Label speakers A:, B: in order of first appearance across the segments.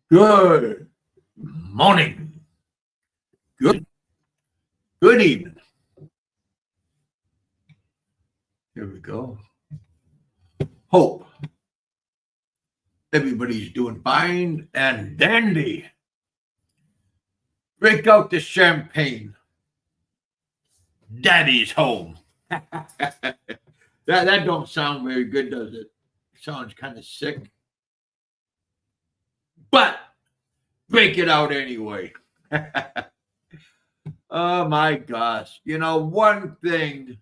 A: Good morning. Good evening. Here we go. Hope everybody's doing fine and dandy. Break out the champagne. Daddy's home. that don't sound very good, does it? Sounds kind of sick. But break it out anyway. Oh my gosh. You know, one thing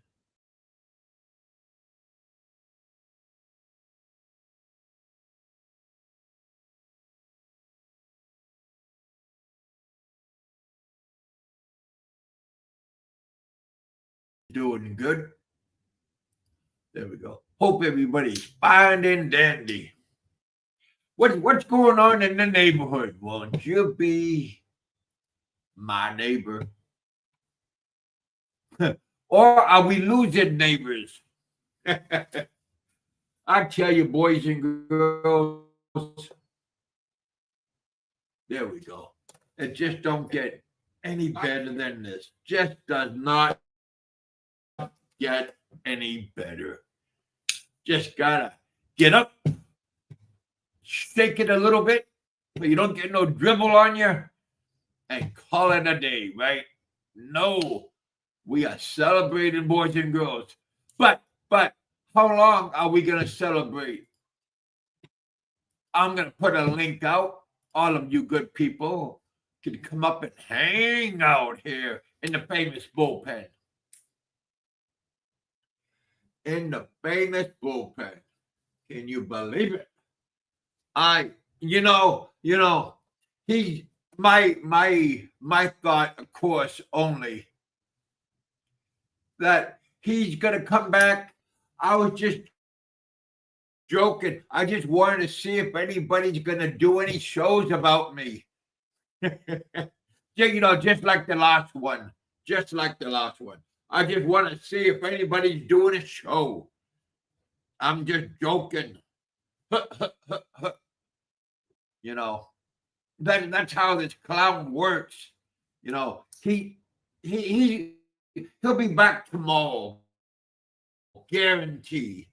A: doing good. There we go. Hope everybody's fine and dandy. What's going on in the neighborhood? Won't you be my neighbor? Or are we losing neighbors? I tell you, boys and girls, there we go. It just don't get any better than this. Just does not get any better. Just gotta get up, shake it a little bit, but you don't get no dribble on you, and call it a day, right? No, we are celebrating, boys and girls. But how long are we gonna celebrate? I'm gonna put a link out. All of you good people can come up and hang out here in the famous bullpen. In the famous bullpen. Can you believe it? He my thought, of course, only that he's gonna come back. I was just joking. I just wanted to see if anybody's gonna do any shows about me. Just like the last one. Just like the last one. I just want to see if anybody's doing a show. I'm just joking. That's how this clown works. He'll be back tomorrow. Guaranteed.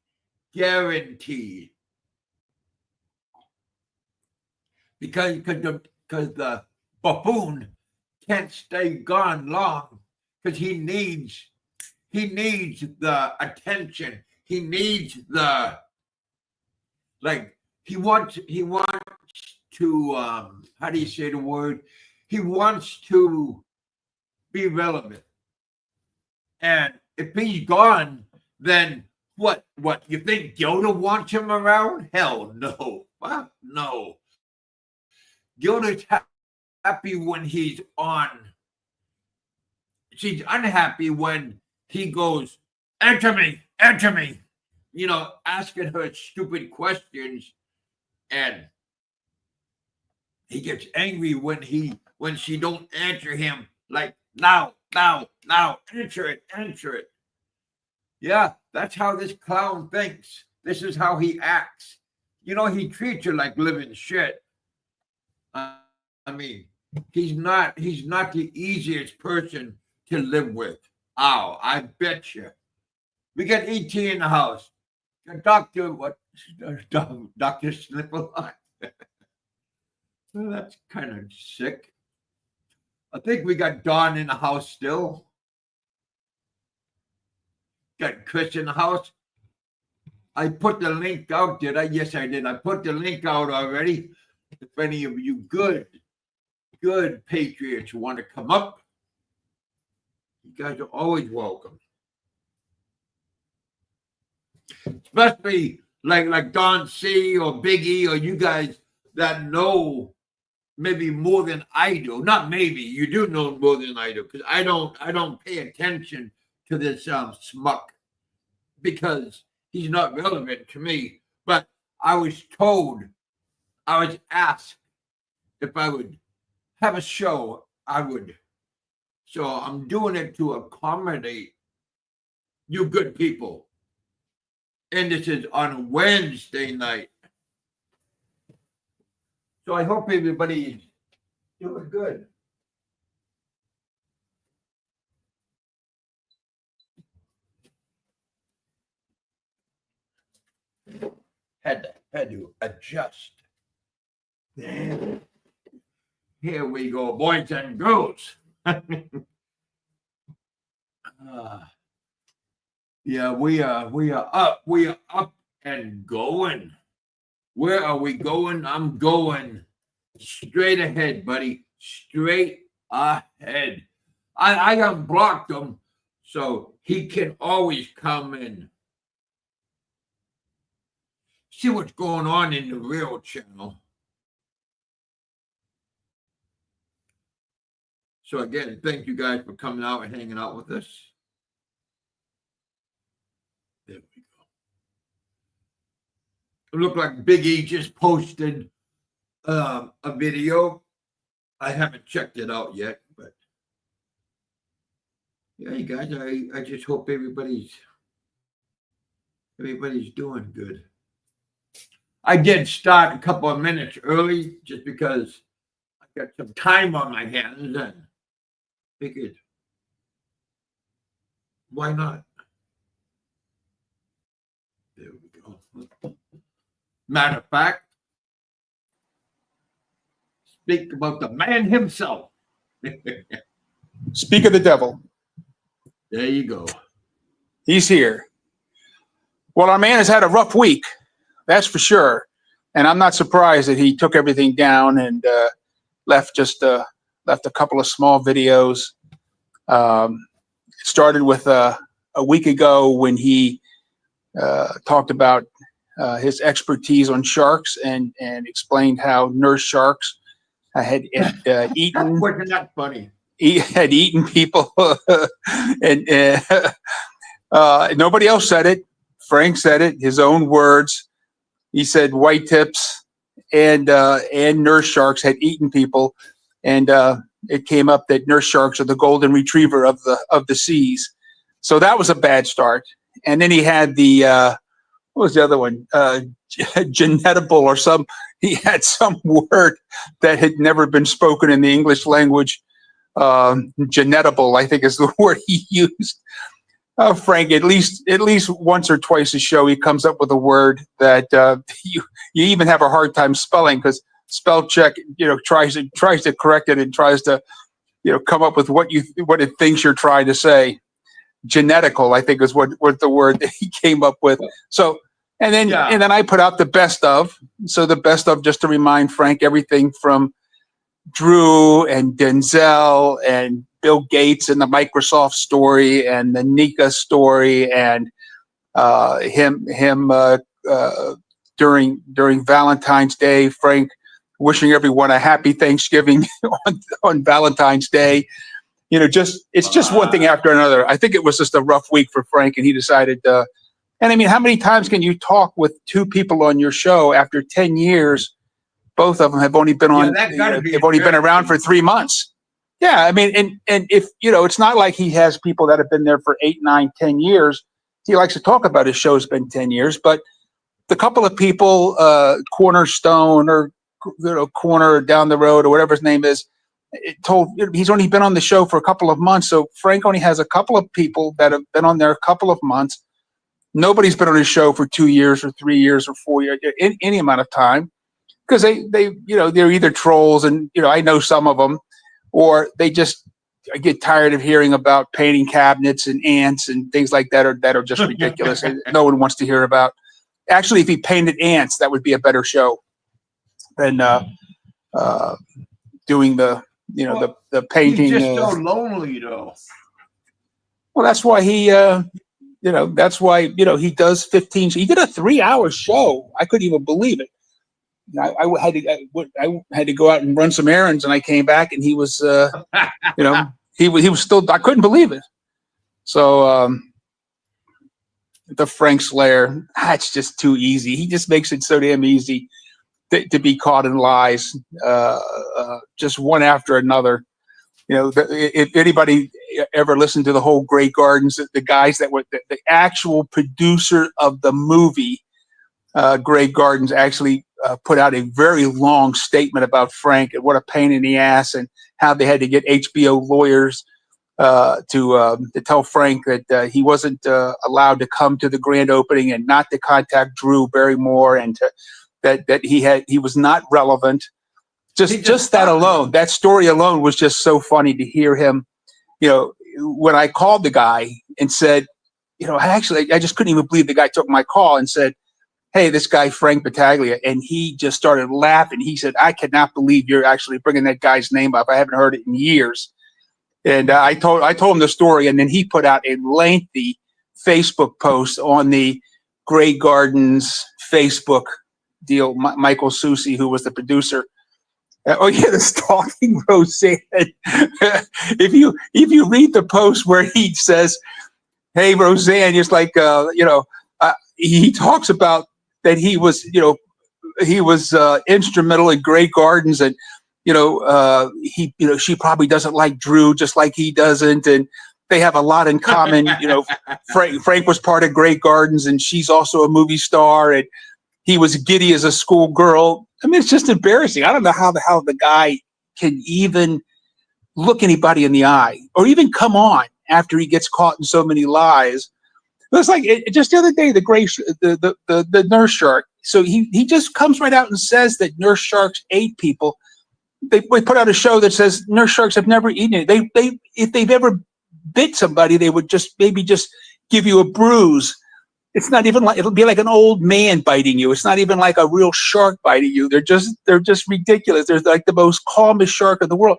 A: Because the buffoon can't stay gone long, because he needs the attention. He needs the, like, he wants to how do you say the word? He wants to be relevant. And if he's gone, then what you think Yoda wants him around? Hell no. No. Yoda's happy when he's on. She's unhappy when he goes, enter me, asking her stupid questions, and he gets angry when she don't answer him, like, now, answer it. Yeah, that's how this clown thinks. This is how he acts. He treats her like living shit. I mean, he's not the easiest person to live with. Oh, I bet you. We got ET in the house. Dr. Snipple. That's kind of sick. I think we got Dawn in the house still. Got Chris in the house. I put the link out, did I? Yes, I did. I put the link out already. If any of you good patriots want to come up, you guys are always welcome. Especially like Don C or Biggie, or you guys that know maybe more than I do. Not maybe, you do know more than I do, because I don't pay attention to this smuck, because he's not relevant to me. But I was asked if I would have a show. I would. So I'm doing it to accommodate you good people. And this is on Wednesday night. So I hope everybody's doing good. Had to adjust. Here we go, boys and girls. Yeah, we are up. We are up and going. Where are we going? I'm going straight ahead, buddy. Straight ahead. I unblocked him so he can always come in. See what's going on in the real channel. So again, thank you guys for coming out and hanging out with us. There we go. It looked like Big E just posted a video. I haven't checked it out yet, but yeah, you guys, I just hope everybody's doing good. I did start a couple of minutes early just because I got some time on my hands and figured, why not? There we go. Matter of fact, speak about the man himself.
B: Speak of the devil.
A: There you go.
B: He's here. Well, our man has had a rough week, that's for sure. And I'm not surprised that he took everything down and left a couple of small videos. It started with a week ago when he talked about his expertise on sharks and explained how nurse sharks had eaten.
A: Wasn't that funny?
B: He had eaten people, and nobody else said it. Frank said it, his own words. He said white tips and nurse sharks had eaten people, and it came up that nurse sharks are the golden retriever of the seas. So that was a bad start. And then he had the what was the other one? Genetable or some. He had some word that had never been spoken in the English language. Genetable, I think, is the word he used. Frank, at least once or twice a show, he comes up with a word that you even have a hard time spelling, because spell check, tries to correct it and tries to, come up with what it thinks you're trying to say. Genetical, I think, is what the word that he came up with. So, and then I put out the best of. So the best of, just to remind Frank, everything from Drew and Denzel and Bill Gates and the Microsoft story and the Nika story and him during Valentine's Day, Frank wishing everyone a happy Thanksgiving on Valentine's Day. It's just one thing after another. I think it was just a rough week for Frank, and he decided and I mean, how many times can you talk with two people on your show after 10 years? Both of them have only been on. They've only been around for 3 months. Yeah, I mean, and if it's not like he has people that have been there for 8, 9, 10 years. He likes to talk about his show's been 10 years, but the couple of people, Cornerstone or Corner down the road or whatever his name is, he's only been on the show for a couple of months. So Frank only has a couple of people that have been on there a couple of months. Nobody's been on his show for 2 years or 3 years or 4 years, any amount of time. Because they're either trolls, and I know some of them, or they just get tired of hearing about painting cabinets and ants and things like that are just ridiculous and no one wants to hear about. Actually, if he painted ants, that would be a better show than doing the painting.
A: He's just so lonely, though.
B: Well, that's why he he does 15. He did a 3-hour show. I couldn't even believe it. I had to go out and run some errands, and I came back, and he was, he was still. I couldn't believe it. So the Frank Slayer, it's just too easy. He just makes it so damn easy to be caught in lies, just one after another. If anybody ever listened to the whole Grey Gardens, the guys that were the actual producer of the movie Grey Gardens actually put out a very long statement about Frank and what a pain in the ass, and how they had to get HBO lawyers to tell Frank that he wasn't allowed to come to the grand opening, and not to contact Drew Barrymore, and that he was not relevant. Just that alone, that story alone was just so funny to hear him. When I called the guy and said, I just couldn't even believe the guy took my call and said, "Hey, this guy Frank Battaglia," and he just started laughing. He said, "I cannot believe you're actually bringing that guy's name up. I haven't heard it in years." And I told him the story, and then he put out a lengthy Facebook post on the Grey Gardens Facebook deal. Michael Susi, who was the producer. The stalking Roseanne. If you read the post where he says, "Hey, Roseanne," it's like he talks about that he was instrumental in Grey Gardens, and she probably doesn't like Drew just like he doesn't, and they have a lot in common. Frank was part of Grey Gardens, and she's also a movie star, and he was giddy as a schoolgirl. I mean, it's just embarrassing. I don't know how the hell the guy can even look anybody in the eye, or even come on after he gets caught in so many lies. It's like just the other day, the nurse shark. So he just comes right out and says that nurse sharks ate people. They put out a show that says nurse sharks have never eaten it. If they've ever bit somebody, they would maybe just give you a bruise. It's not even like, it'll be like an old man biting you. It's not even like a real shark biting you. They're just ridiculous. They're like the most calmest shark in the world.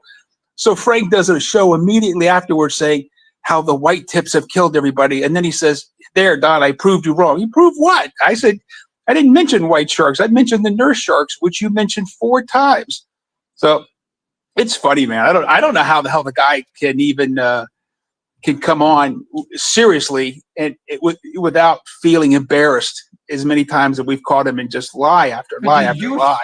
B: So Frank does a show immediately afterwards saying how the white tips have killed everybody. And then he says, "There, Don, I proved you wrong." "You proved what?" I said, "I didn't mention white sharks. I mentioned the nurse sharks, which you mentioned 4 times. So it's funny, man. I don't know how the hell the guy can even can come on seriously and without feeling embarrassed as many times that we've caught him in just lie after lie after lie.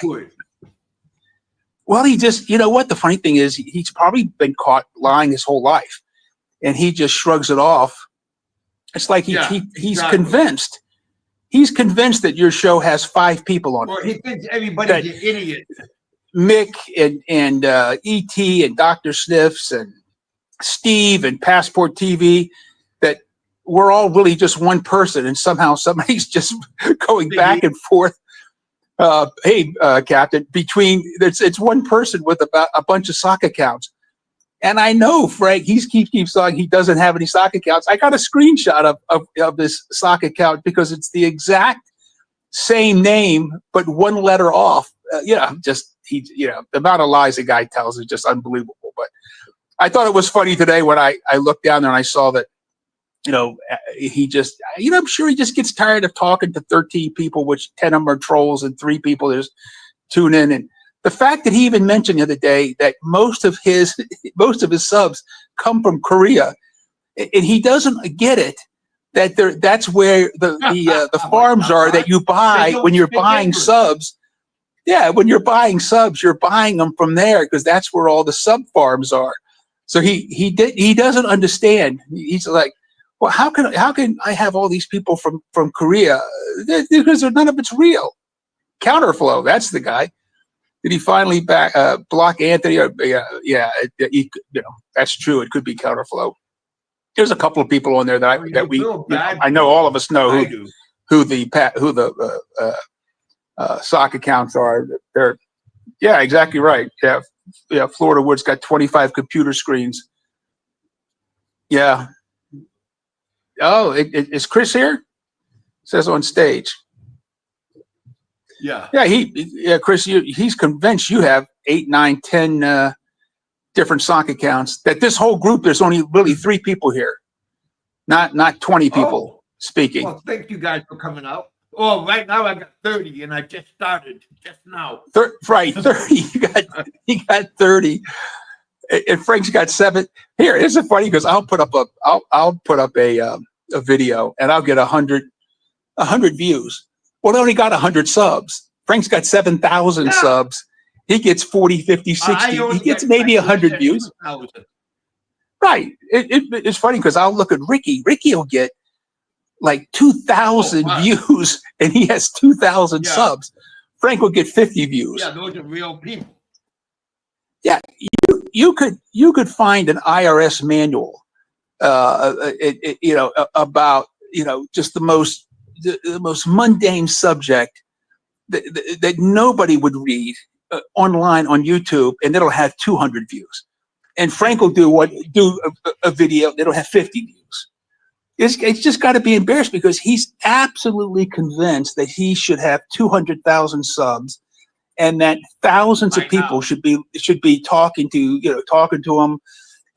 B: Well, he just, what the funny thing is, he's probably been caught lying his whole life, and he just shrugs it off. It's like he's convinced. He's convinced that your show has 5 people on it.
A: Or he thinks everybody's an idiot.
B: Mick and E.T. and Dr. Sniffs and Steve and Passport TV, that we're all really just one person, and somehow somebody's just going back and forth. Hey, Captain, it's one person with about a bunch of sock accounts. And I know Frank, he keeps saying he doesn't have any sock accounts. I got a screenshot of this sock account because it's the exact same name, but one letter off. The amount of lies the guy tells is just unbelievable. But I thought it was funny today when I looked down there and I saw that, he just, I'm sure he just gets tired of talking to 13 people, which 10 of them are trolls, and 3 people just tune in. And the fact that he even mentioned the other day that most of his subs come from Korea, and he doesn't get it, that's where the farms are that you buy when you're buying subs. Yeah, when you're buying subs, you're buying them from there because that's where all the sub farms are. So he doesn't understand. He's like, well, how can I have all these people from Korea? Because none of it's real. Counterflow, that's the guy. Did he finally block Anthony? That's true. It could be Counterflow. There's a couple of people on there I know all of us know who the sock accounts are. They're exactly right. Yeah, Florida Wood's got 25 computer screens. Yeah. Oh, is Chris here? It says on stage.
A: Yeah.
B: Yeah, Chris, he's convinced you have 8, 9, 10 different sock accounts. That this whole group, there's only really 3 people here, not 20 people speaking.
A: Well, thank you guys for coming out. Oh, right now I got 30, and I just started just now.
B: 30. You got 30, and Frank's got 7. Here, this is funny because I'll put up a video, and I'll get 100 views. Well, they only got 100 subs. Frank's got 7,000 subs. He gets 40, 50, 60. He gets maybe 100 views.
A: 2,000.
B: Right. It's funny because I'll look at Ricky. Ricky will get like 2,000 views, and he has 2,000 subs. Frank would get 50 views.
A: Yeah, those are real people.
B: Yeah, you could find an IRS manual, about just the most mundane subject that nobody would read online on YouTube, and it'll have 200 views. And Frank will do a video that'll have 50 views. It's just got to be embarrassed because he's absolutely convinced that he should have 200,000 subs, and that thousands of people should be talking to him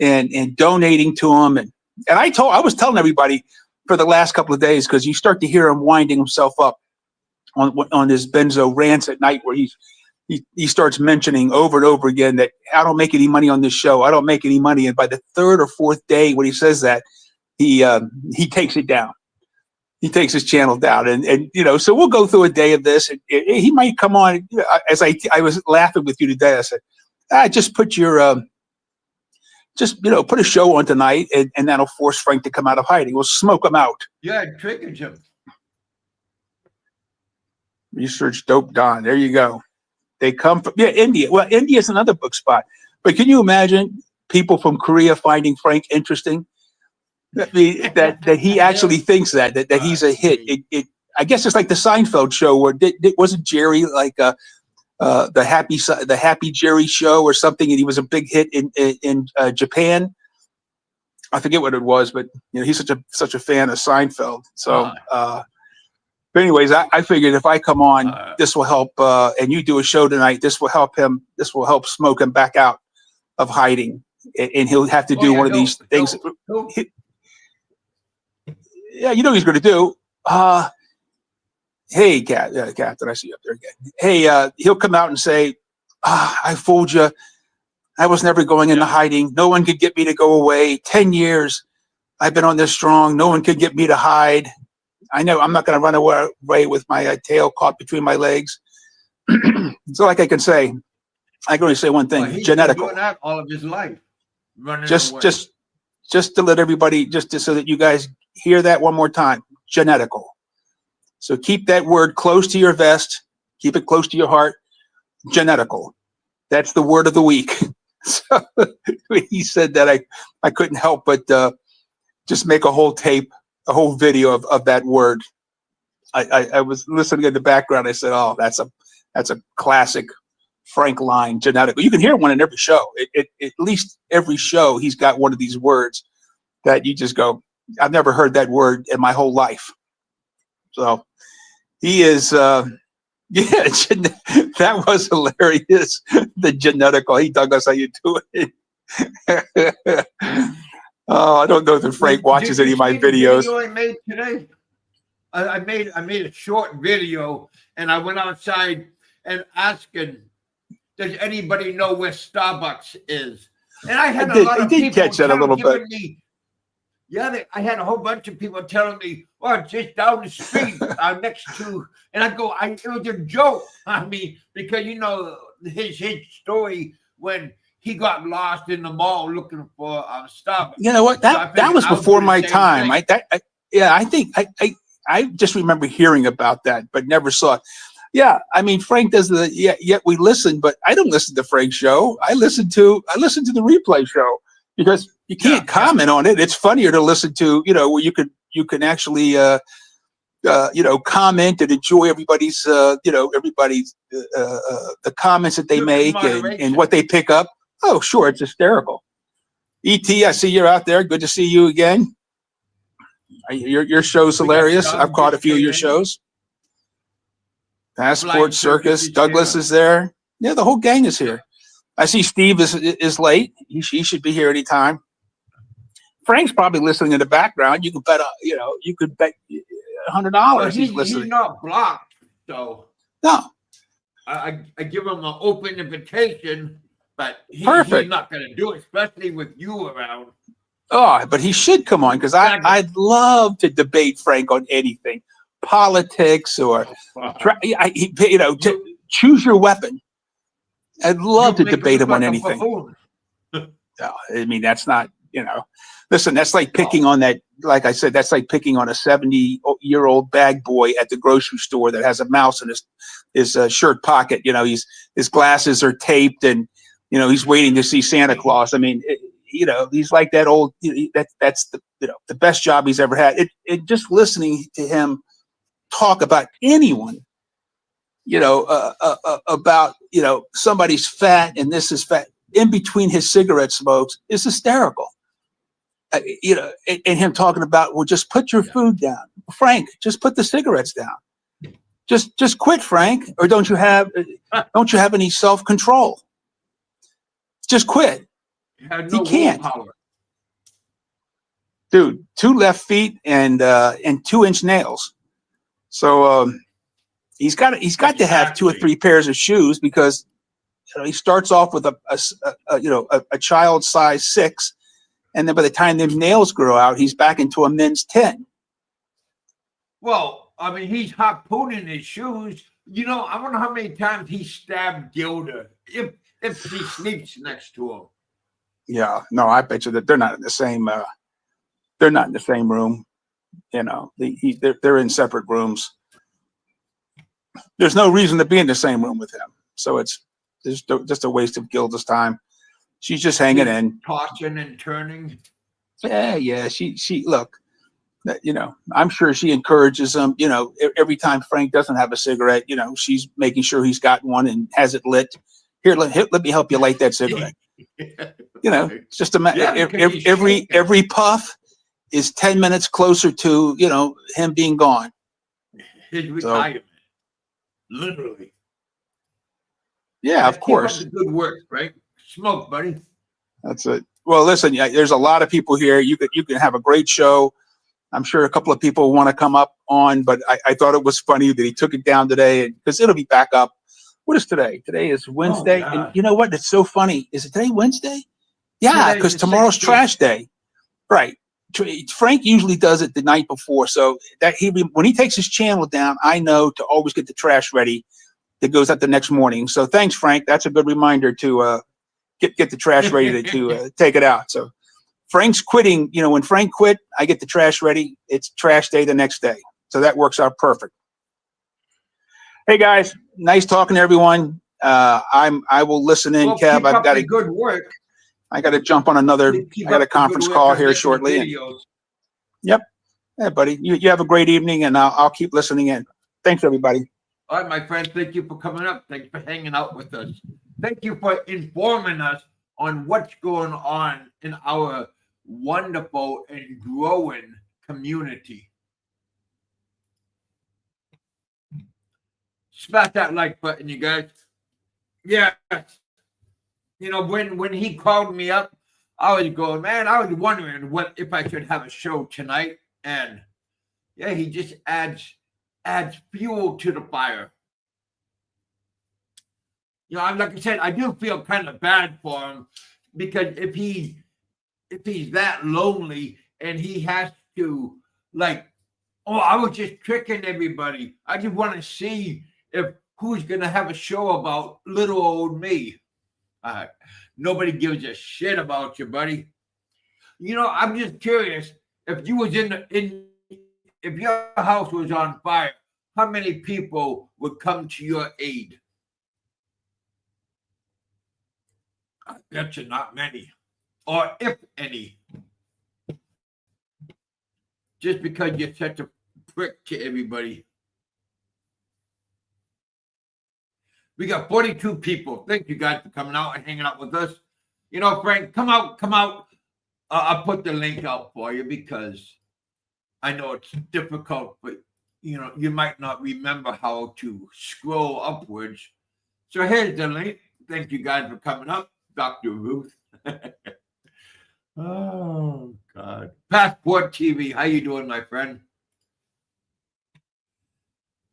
B: and donating to him. And I was telling everybody for the last couple of days, because you start to hear him winding himself up on his benzo rants at night, where he starts mentioning over and over again that I don't make any money on this show. I don't make any money. And by the third or fourth day when he says that, he takes it down. He takes his channel down, and so we'll go through a day of this. And he might come on, as I was laughing with you today. I said, just put your put a show on tonight, and that'll force Frank to come out of hiding. We'll smoke him out.
A: Yeah, it triggers him.
B: Research Dope Don. There you go. They come from India. Well, India is another book spot. But can you imagine people from Korea finding Frank interesting? That he actually thinks that he's a hit. I guess it's like the Seinfeld show, where wasn't Jerry like the Happy Jerry show or something, and he was a big hit in Japan. I forget what it was, but he's such a fan of Seinfeld. So, but anyways, I figured if I come on, this will help, and you do a show tonight. This will help him. This will help smoke him back out of hiding, and he'll have to do one of these things. Yeah, he's going to do. Hey, Captain, I see you up there again. Hey, he'll come out and say, I fooled you. I was never going into hiding. No one could get me to go away. 10 years I've been on this strong. No one could get me to hide. I know I'm not going to run away with my tail caught between my legs. So like I can say, I can only say one thing:
A: he's
B: genetical.
A: Been doing that all of his life.
B: Just to let everybody, so that you guys hear that one more time: genetical. So keep that word close to your vest. Keep it close to your heart. Genetical. That's the word of the week. So when he said that, I couldn't help but just make a whole tape, a whole video of that word. I was listening in the background. I said, "Oh, that's a classic Frank line, genetical." You can hear one in every show. At least every show, he's got one of these words that you just go, "I've never heard that word in my whole life." So he is, that was hilarious. The genetical. Hey, Douglas, how you doing? Oh, I don't know if Frank watches any of my videos.
A: I made today. I made a short video, and I went outside and asking, does anybody know where Starbucks is? And I had a lot of people
B: catch that a little bit.
A: I had a whole bunch of people telling me, "Oh, it's just down the street, next to," and I go, it was a joke. I mean, because his story when he got lost in the mall looking for Starbucks.
B: You know what? That was before my time. I just remember hearing about that, but never saw it. Yeah, I mean, Frank does yet we listen, but I don't listen to Frank's show. I listen to the replay show, because you can't comment on it. It's funnier to listen to, where you can actually comment and enjoy everybody's the comments that they make and what they pick up. Oh, sure, it's hysterical. E.T., I see you're out there. Good to see you again. Your show's hilarious. I've caught a few of your shows. Passport Circus. Douglas is there. Yeah, the whole gang is here. I see Steve is late. He should be here anytime. Frank's probably listening in the background. You can bet $100 he's listening.
A: He's not blocked, so
B: no.
A: I give him an open invitation, but he's not going to do it, especially with you around.
B: Oh, but he should come on, because I'd love to debate Frank on anything, politics or choose your weapon. I'd love to debate him on anything. No, I mean, that's not, Listen, that's like picking on that. Like I said, that's like picking on a 70-year-old bag boy at the grocery store that has a mouse in his shirt pocket. You know, his glasses are taped, and you know he's waiting to see Santa Claus. I mean, you know, he's like that old. That's the the best job he's ever had. It just listening to him talk about anyone, you know, about somebody's fat and this is fat in between his cigarette smokes is hysterical. You know, and him talking about, well, just put your food down, Frank. Just put the cigarettes down. Just quit, Frank. Or don't you have any self-control? Just quit.
A: Had no
B: He can't,
A: willpower.
B: dude. 2 left feet and 2-inch nails. So he's got to have 2 or 3 pairs of shoes because he starts off with a child size 6. And then by the time the nails grow out, he's back into a men's 10.
A: Well, I mean, he's harpooning his shoes. You know, I wonder how many times he stabbed Gilda if she sleeps next to him.
B: Yeah, no, I bet you that they're not in the same. They're not in the same room. You know, they're in separate rooms. There's no reason to be in the same room with him. So it's just a waste of Gilda's time. She's just hanging in,
A: tossing and turning.
B: Yeah. She look, you know, I'm sure she encourages him. You know, every time Frank doesn't have a cigarette, you know, she's making sure he's got one and has it lit. Here, let me help you light that cigarette. You know, it's just a matter. Every puff is 10 minutes closer to him being gone.
A: His retirement, literally.
B: Yeah, of course.
A: Keep up the good work, right? Smoke, buddy.
B: That's it. Well, listen, there's a lot of people here. You can have a great show. I'm sure a couple of people want to come up on, but I thought it was funny that he took it down today because it'll be back up. What is today? Today is Wednesday. And you know what? It's so funny. Is it today Wednesday? Yeah, because tomorrow's trash day. Right. Frank usually does it the night before. So that when he takes his channel down, I know to always get the trash ready that goes out the next morning. So thanks, Frank. That's a good reminder to get the trash ready to take it out. So Frank's quitting. You know, when Frank quit, I get the trash ready. It's trash day the next day. So that works out perfect. Hey guys, nice talking to everyone. I will listen in, Kev. I've got
A: good work.
B: I got to jump on another. I got a conference call here shortly. Yep. Yeah, buddy. You have a great evening, and I'll keep listening in. Thanks, everybody.
A: All right, my friends. Thank you for coming up. Thanks for hanging out with us. Thank you for informing us on what's going on in our wonderful and growing community. Smash that like button, you guys. Yeah. You know, when he called me up, I was going, man, I was wondering if I should have a show tonight. And yeah, he just adds fuel to the fire. You know, like I said, I do feel kind of bad for him because if he's that lonely and he has to I was just tricking everybody. I just want to see who's gonna have a show about little old me. Nobody gives a shit about you, buddy. You know, I'm just curious if you was if your house was on fire, how many people would come to your aid? I bet you not many, or if any. Just because you're such a prick to everybody. We got 42 people. Thank you guys for coming out and hanging out with us. You know, Frank, come out. I'll put the link out for you because I know it's difficult, but you know, you might not remember how to scroll upwards. So here's the link. Thank you guys for coming up. Dr. Ruth. Oh, God. Passport TV. How you doing, my friend?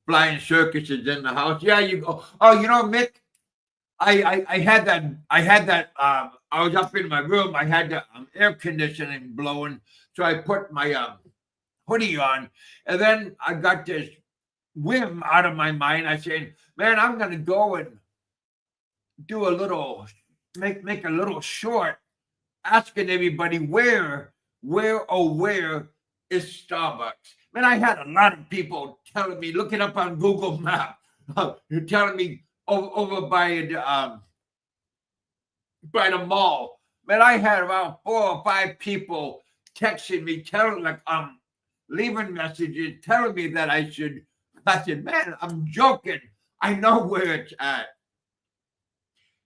A: Flying Circus is in the house. Yeah, you go. Oh, you know, Mick, I had that. I was up in my room. I had the air conditioning blowing, so I put my hoodie on, and then I got this whim out of my mind. I said, "Man, I'm gonna go and do a little, make a little short, asking everybody where where is Starbucks? Man, I had a lot of people telling me, looking up on Google Maps, telling me over by the mall. Man, I had around 4 or 5 people texting me, leaving messages, telling me that I should. I said, man, I'm joking. I know where it's at.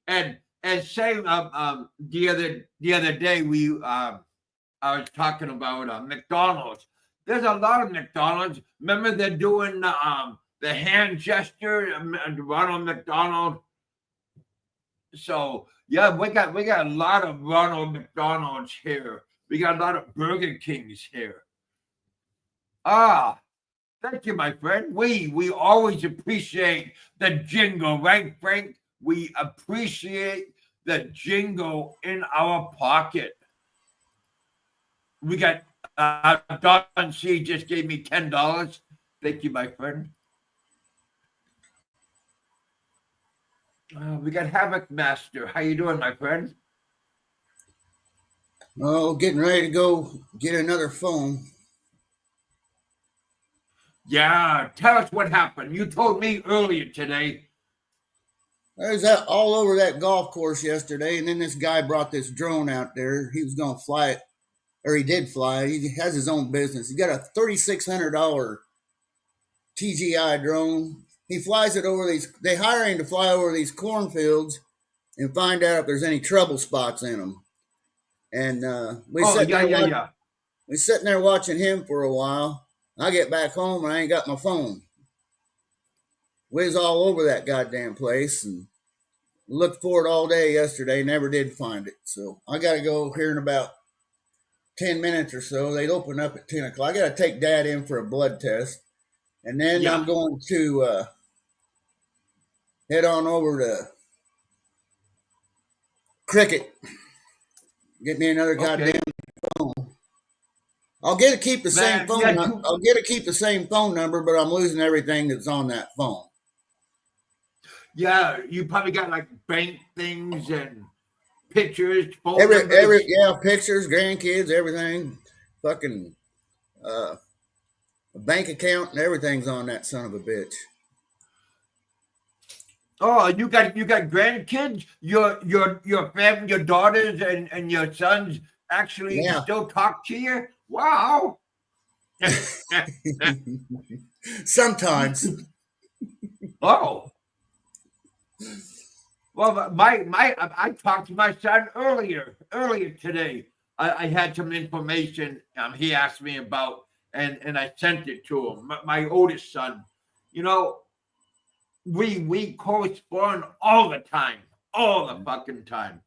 A: And same the other day I was talking about McDonald's. There's a lot of McDonald's. Remember they're doing the hand gesture, Ronald McDonald. So yeah, we got a lot of Ronald McDonald's here. We got a lot of Burger Kings here. Thank you, my friend. We always appreciate the jingle, right, Frank? We appreciate the jingle in our pocket. We got Don C just gave me $10. Thank you, my friend. We got Havoc Master. How you doing, my friend?
C: Oh, getting ready to go get another phone.
A: Yeah, tell us what happened. You told me earlier today.
C: I was out all over that golf course yesterday, and then this guy brought this drone out there. He was going to fly it, or he did fly it. He has his own business. He got a $3,600 TGI drone. He flies it over these. They hire him to fly over these cornfields and find out if there's any trouble spots in them. And we sitting there watching him for a while. I get back home and I ain't got my phone. Whiz all over that goddamn place and looked for it all day yesterday. Never did find it. So I got to go here in about 10 minutes or so. They'd open up at 10 o'clock. I got to take Dad in for a blood test. And then I'm going to head on over to Cricket. Get me another goddamn phone. I'll get to keep the same phone. I'll get to keep the same phone number, but I'm losing everything that's on that phone.
A: Yeah, you probably got like bank things and pictures,
C: pictures, grandkids, everything, fucking a bank account and everything's on that son of a bitch.
A: Oh, you got grandkids? Your family, your daughters and your sons actually still talk to you? Wow.
C: Sometimes.
A: Oh. Well, I talked to my son earlier today. I had some information he asked me about, and I sent it to him. My oldest son, we correspond all the time, all the fucking time,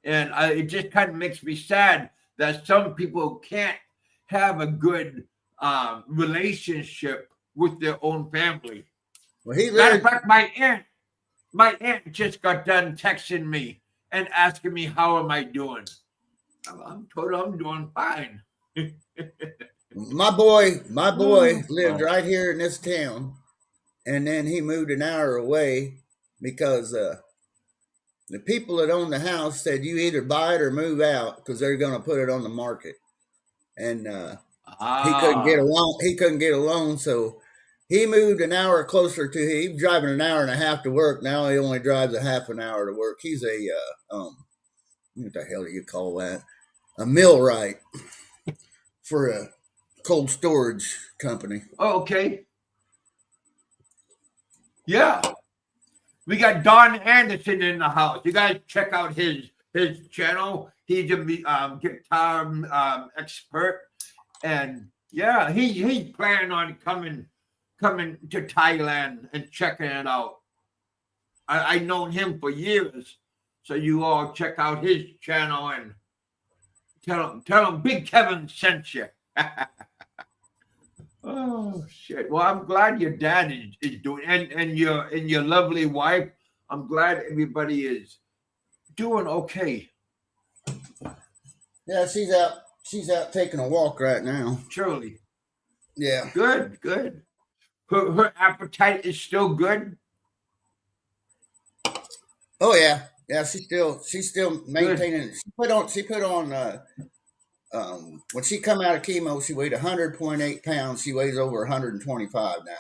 A: and it just kind of makes me sad that some people can't have a good relationship with their own family.
C: Well,
A: matter of fact, my aunt just got done texting me and asking me how am I doing. I'm told I'm doing fine.
C: My boy lived right here in this town, and then he moved an hour away because the people that own the house said you either buy it or move out because they're going to put it on the market. And he couldn't get a loan. He couldn't get a loan, so he moved an hour closer to. He was driving an hour and a half to work. Now he only drives a half an hour to work. He's a what the hell do you call that? A millwright for a cold storage company.
A: Oh, okay. Yeah. We got Don Anderson in the house. You guys check out his channel. He's a guitar expert. And yeah, he's planning on coming to Thailand and checking it out. I've known him for years. So you all check out his channel and tell him BigKevin sent you. Oh shit! Well, I'm glad your dad is doing, and your lovely wife. I'm glad everybody is doing okay.
C: Yeah, she's out taking a walk right now.
A: Surely.
C: Yeah.
A: Good. Her appetite is still good.
C: Oh yeah. Yeah, she's still maintaining. Good. She put on when she come out of chemo, she weighed 100.8 pounds. She weighs over 125 now.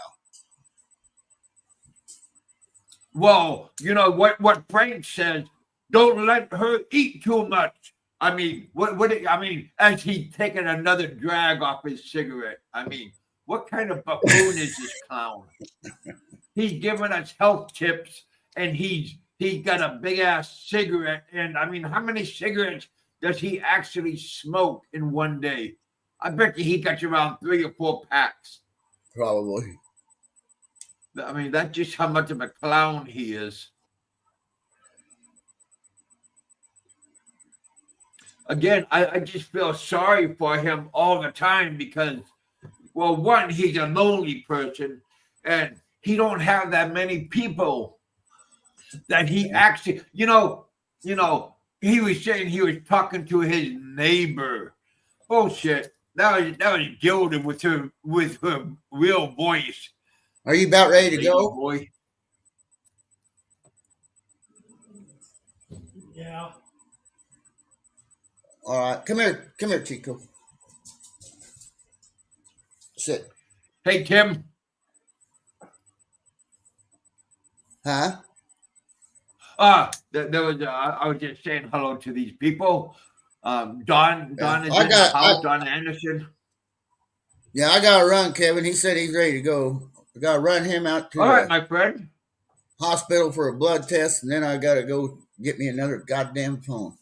A: Well, you know what Frank says, don't let her eat too much. I mean, as he taking another drag off his cigarette. I mean, what kind of buffoon is this clown? He's giving us health tips, and he got a big ass cigarette. And I mean, how many cigarettes does he actually smoke in one day? I bet you he got you around 3 or 4 packs.
C: Probably.
A: I mean, that's just how much of a clown he is. Again, I just feel sorry for him all the time because, well, one, he's a lonely person, and he don't have that many people that he actually, he was saying he was talking to his neighbor. Bullshit. That was Gilda with her real voice.
C: Are you about ready to
A: Lady
C: go?
A: boy.
D: Yeah.
C: All right, come here, Chico. Sit.
A: Hey, Tim.
C: Huh?
A: There was. I was just saying hello to these people. Don
C: Yeah,
A: is in the house. Don Anderson.
C: Yeah, I gotta run, Kevin. He said he's ready to go. I gotta run him out to
A: All right,
C: the
A: my friend.
C: hospital for a blood test, and then I gotta go get me another goddamn phone.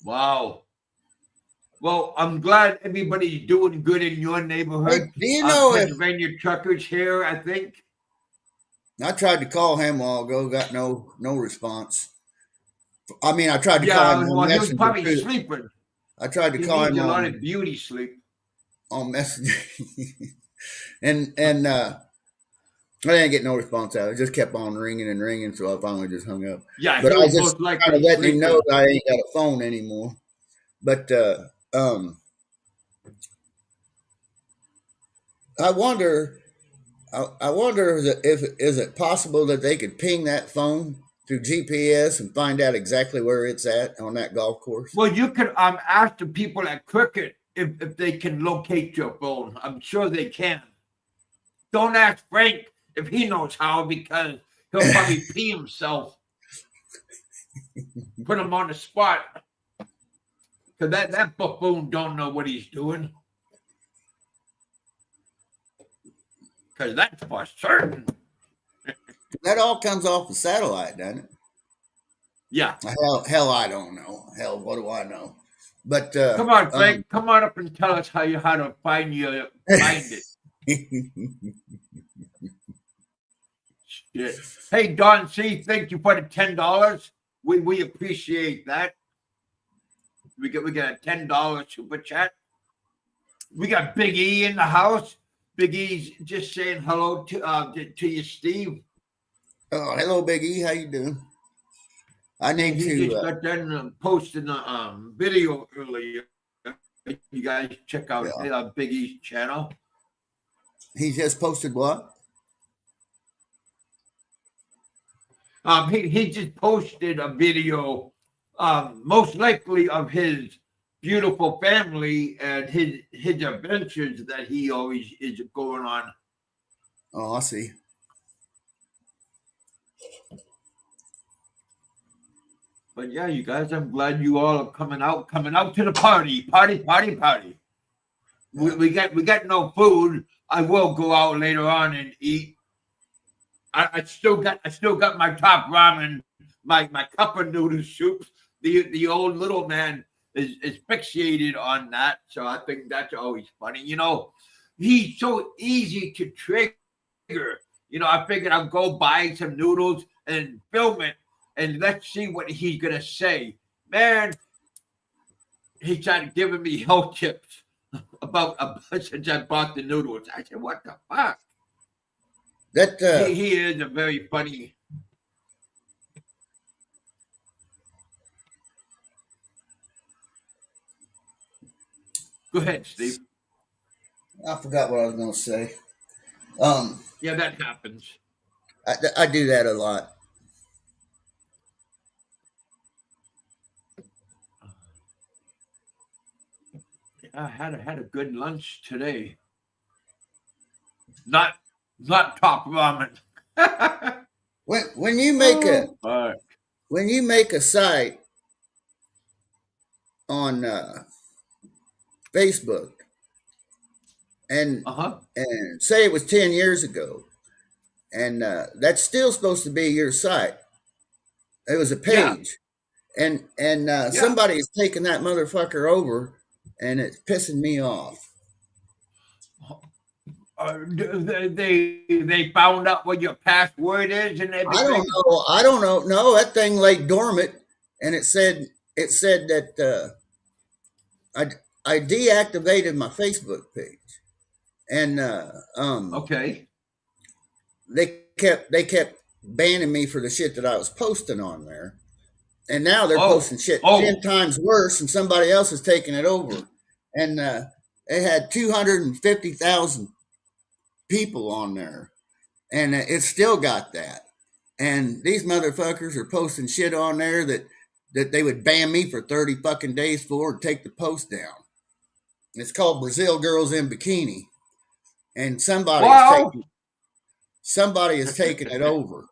A: Wow. Well, I'm glad everybody's doing good in your neighborhood.
C: Hey, do you know if
A: Pennsylvania truckers here, I think.
C: I tried to call him a while ago, got no response. I mean, I tried to call
A: Yeah,
C: him on
A: well, he was
C: Messenger
A: probably
C: too.
A: sleeping.
C: I tried to
A: He
C: call
A: needs
C: him
A: a lot of beauty sleep.
C: on Messenger, and I didn't get no response out. It just kept on ringing and ringing, so I finally just hung up.
A: Yeah,
C: But
A: he
C: I
A: was
C: was
A: most
C: just
A: likely
C: kind of letting him
A: sleeping.
C: know that I ain't got a phone anymore. But I wonder if is it possible that they could ping that phone through GPS and find out exactly where it's at on that golf course?
A: Well, you could ask the people at Cricket if they can locate your phone. I'm sure they can. Don't ask Frank if he knows how because he'll probably pee himself. Put him on the spot. Because that buffoon don't know what he's doing. Because that's for certain.
C: That all comes off the satellite, doesn't it?
A: Yeah.
C: Hell, I don't know. Hell, what do I know? But
A: come on, Frank. Come on up and tell us how to find it. Shit. Hey, Don C. Thank you for the $10. We appreciate that. We got a $10 super chat. We got Big E in the house. Big E's just saying hello to you, Steve.
C: Oh, hello, Big E. How you doing? I need
A: he
C: to.
A: Just got done posting a video earlier. You guys check out Big E's channel.
C: He just posted what?
A: He just posted a video, most likely of his beautiful family and his adventures that he always is going on.
C: Oh, I see.
A: But yeah, you guys, I'm glad you all are coming out to the party. We got no food. I will go out later on and eat. I still got my top ramen, my cup of noodle soup. The old little man is fixated on that, so I think that's always funny. He's so easy to trigger. I figured I'll go buy some noodles and film it, and let's see what he's gonna say. Man, he started giving me health tips about since I bought the noodles. I said, "What the fuck?"
C: That
A: he is a very funny. Go ahead, Steve.
C: I forgot what I was going to say.
A: Yeah, that happens.
C: I do that a lot.
A: I had a good lunch today. Not top ramen.
C: When you make
A: But
C: a site on Facebook and say it was 10 years ago, and that's still supposed to be your site. It was a page, and somebody's taking that motherfucker over, and it's pissing me off.
A: They found out what your password is and everything.
C: I don't know. No, that thing lay dormant, and it said that I deactivated my Facebook page, and
A: okay.
C: They kept banning me for the shit that I was posting on there, and now they're posting shit 10 times worse, and somebody else is taking it over, and they had 250,000 people on there, and it's still got that, and these motherfuckers are posting shit on there that they would ban me for 30 fucking days for and take the post down. It's called Brazil Girls in Bikini, and somebody is taking it over.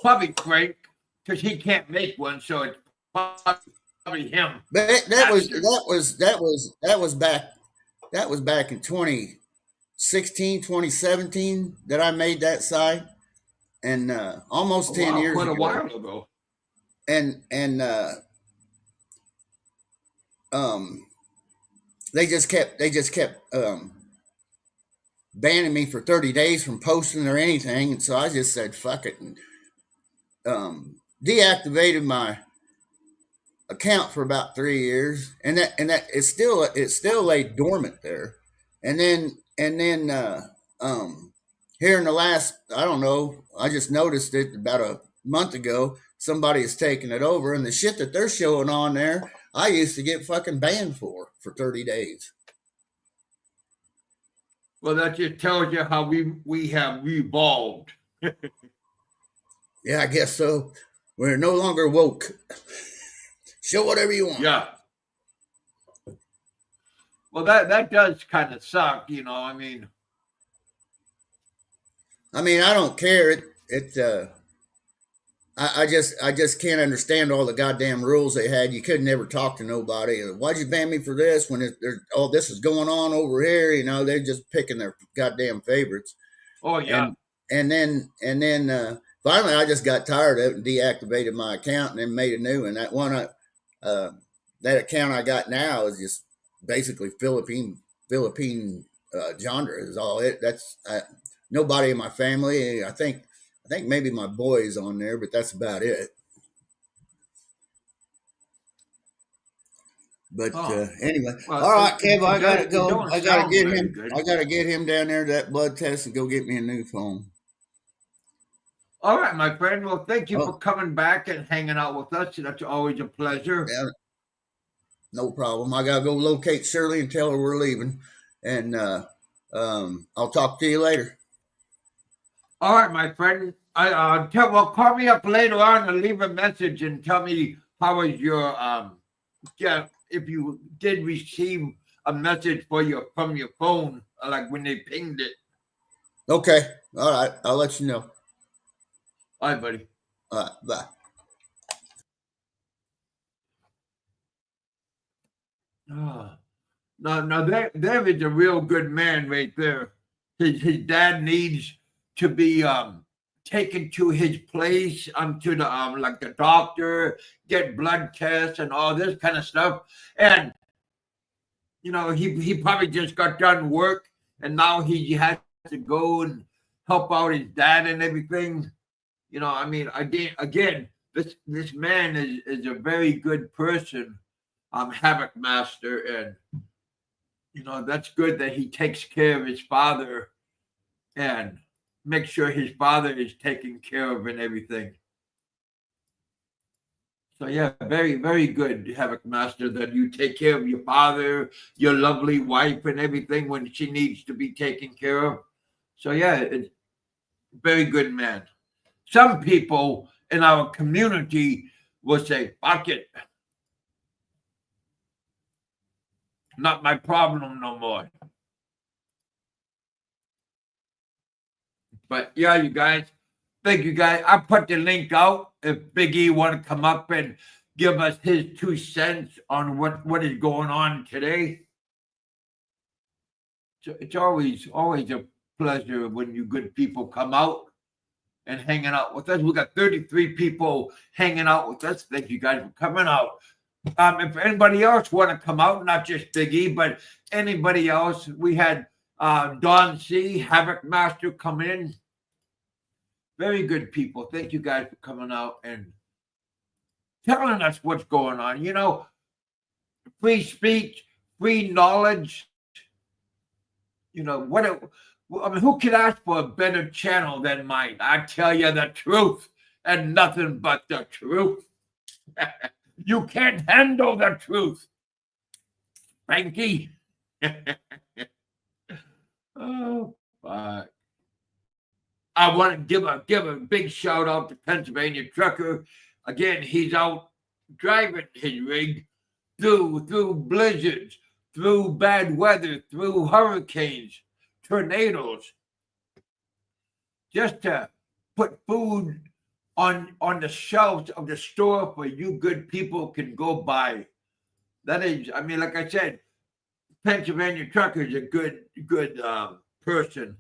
A: Probably Frank, because he can't make one, so it's probably him.
C: But that was back in 2016, 2017 that I made that site, and almost 10 years
A: quite
C: ago.
A: A while ago.
C: And they just kept banning me for 30 days from posting or anything, and so I just said fuck it and deactivated my account for about 3 years, and that it's still lay dormant there, and then here in the last, I don't know, I just noticed it about a month ago, somebody is taking it over, and the shit that they're showing on there, I used to get fucking banned for 30 days.
A: Well, that just tells you how we have evolved.
C: Yeah, I guess so. We're no longer woke. Show whatever you want.
A: Yeah. Well, that does kind of suck, you know. I mean,
C: I don't care. I just can't understand all the goddamn rules they had. You could never talk to nobody. Why'd you ban me for this when there's all this is going on over here? You know, they're just picking their goddamn favorites.
A: Oh yeah.
C: And then finally, I just got tired of it and deactivated my account and then made a new one. That one, that account I got now is just basically Philippine genre is all it. That's nobody in my family. I think maybe my boy is on there, but that's about it. But anyway, well, all right, Kev, I gotta go. I gotta get him. Good. I gotta get him down there to that blood test and go get me a new phone.
A: All right, my friend. Well, thank you for coming back and hanging out with us. That's always a pleasure.
C: Yeah, no problem. I gotta go locate Shirley and tell her we're leaving, and I'll talk to you later.
A: All right, my friend. Call me up later on and leave a message and tell me how was your if you did receive a message from your phone, like when they pinged it.
C: Okay. All right. I'll let you know.
A: All right, buddy.
C: All right. Bye.
A: Now there is a real good man right there. His dad needs to be taken to his place, to the like the doctor, get blood tests and all this kind of stuff. And you know, he probably just got done work and now he has to go and help out his dad and everything. You know, I mean, again, this man is a very good person, Havoc Master, and you know, that's good that he takes care of his father and make sure his father is taken care of and everything. So yeah, very, very good, Havoc Master, that you take care of your father, your lovely wife and everything when she needs to be taken care of. So yeah, it's very good man. Some people in our community will say, fuck it. Not my problem no more. But yeah, you guys, thank you guys. I put the link out if Big E want to come up and give us his 2 cents on what is going on today. It's always a pleasure when you good people come out and hanging out with us. We got 33 people hanging out with us. Thank you guys for coming out. If anybody else want to come out, not just Big E, but anybody else, we had Don C, Havoc Master come in. Very good people. Thank you guys for coming out and telling us what's going on. You know, free speech, free knowledge. You know, who could ask for a better channel than mine? I tell you the truth and nothing but the truth. You can't handle the truth, Frankie. Oh, fuck. I want to give a big shout out to Pennsylvania Trucker. Again, he's out driving his rig through blizzards, through bad weather, through hurricanes, tornadoes, just to put food on the shelves of the store for you good people can go buy. That is, I mean, like I said, Pennsylvania Trucker is a good person.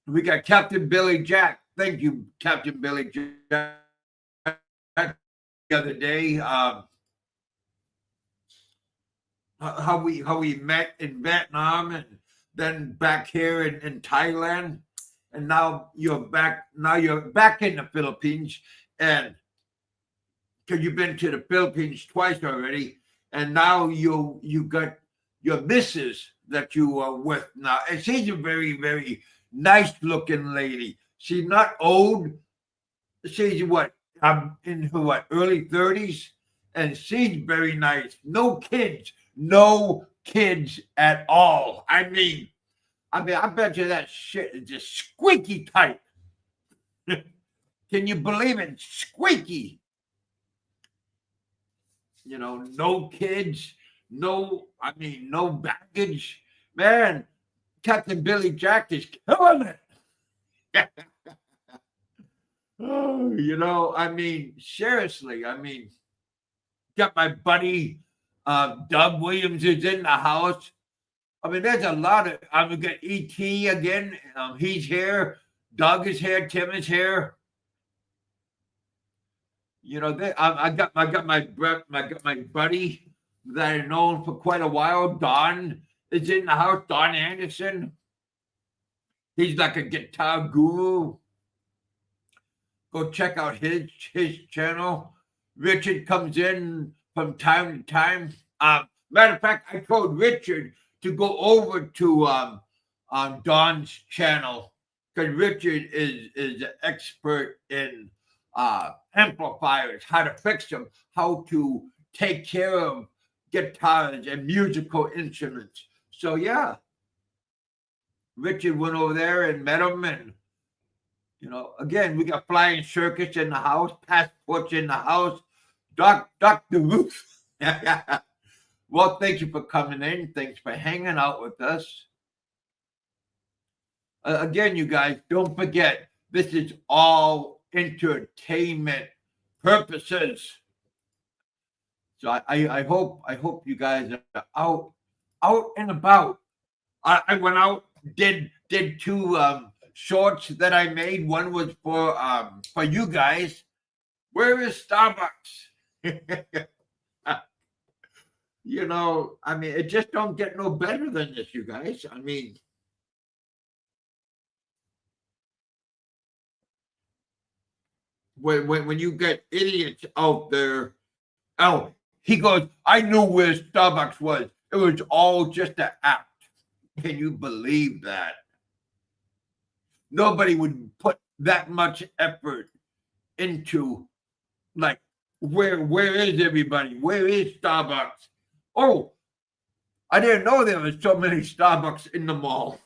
A: We got Captain Billy Jack. Thank you, Captain Billy Jack. The other day, how we met in Vietnam and then back here in Thailand, and now you're back. Now you're back in the Philippines, and because you've been to the Philippines twice already, and now you got your missus that you are with now, and she's a very, very nice looking lady. She's not old. She's in her early 30s, and she's very nice. No kids at all. I mean, I bet you that shit is just squeaky tight. Can you believe it? Squeaky. You know, no kids, no baggage. Man, Captain Billy Jack is killing it. Oh, you know, I mean, seriously, I mean, got my buddy Doug Williams is in the house. I mean, there's a lot of. I'm gonna get ET again. He's here. Doug is here. Tim is here. You know, I got my buddy that I've known for quite a while. Don is in the house. Don Anderson. He's like a guitar guru. Go check out his channel. Richard comes in from time to time. Matter of fact, I told Richard to go over to Don's channel because Richard is an expert in amplifiers, how to fix them, how to take care of guitars and musical instruments. So yeah, Richard went over there and met him, and you know, again, we got Flying Circus in the house, Passports in the house, Dr. Ruth. Well, thank you for coming in. Thanks for hanging out with us. Again, you guys, don't forget, this is all entertainment purposes. So I hope you guys are out and about. I went out, did 2 shorts that I made. One was for you guys. Where is Starbucks? You know, I mean, it just don't get no better than this, you guys. I mean, when you get idiots out there, oh, he goes, I knew where Starbucks was. It was all just an act. Can you believe that? Nobody would put that much effort into, like, where is everybody? Where is Starbucks? Oh, I didn't know there was so many Starbucks in the mall.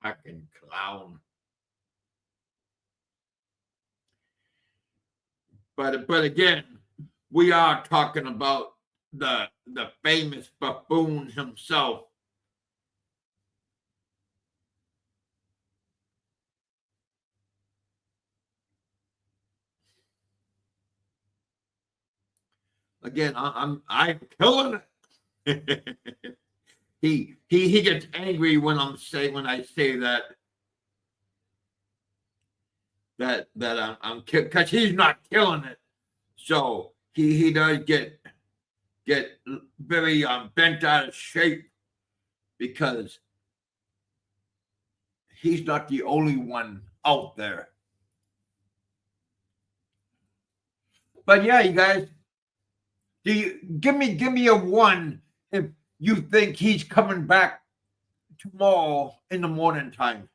A: Fucking clown. But again, we are talking about the the famous buffoon himself. Again, I'm killing it. he gets angry when I say that I'm because he's not killing it. So he does get very bent out of shape because he's not the only one out there. But yeah, you guys, do you give me a 1 if you think he's coming back tomorrow in the morning time,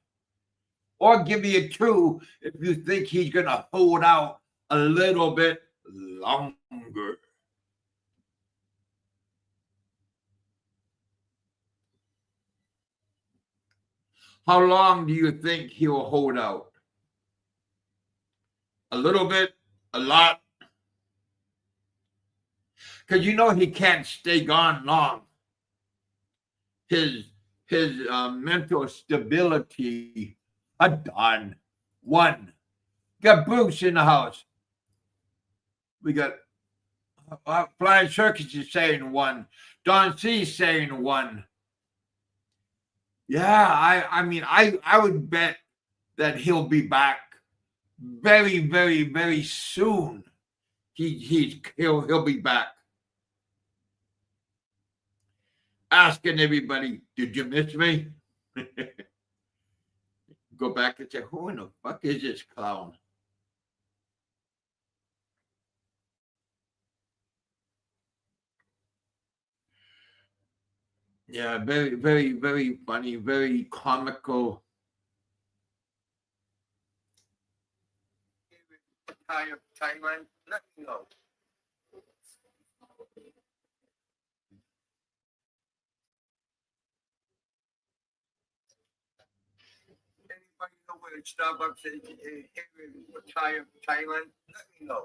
A: or give me a 2 if you think he's gonna hold out a little bit longer. How long do you think he will hold out? A little bit, a lot? Because you know he can't stay gone long. His mental stability, done. 1. Got Bruce in the house. We got Flying Circus is saying 1. Don C saying 1. Yeah, I mean, I would bet that he'll be back very, very, very soon. He'll be back. Asking everybody, did you miss me? Go back and say, who in the fuck is this clown? Yeah, very, very, very funny, very comical. Thailand, let me know. Anybody know where Starbucks is here in Thailand? Let me know.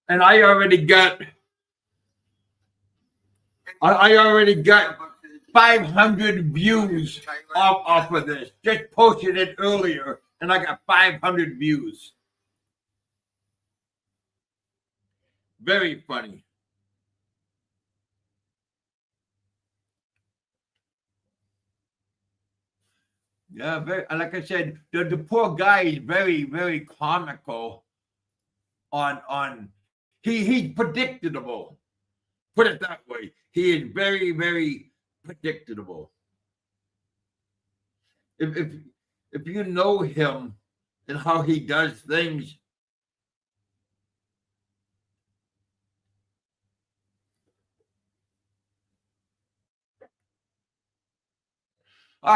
A: And I already got 500 views off of this. Just posted it earlier, and I got 500 views. Very funny. Yeah, very. Like I said, the poor guy is very, very comical. He's predictable. Put it that way. He is very, very predictable. If you know him and how he does things,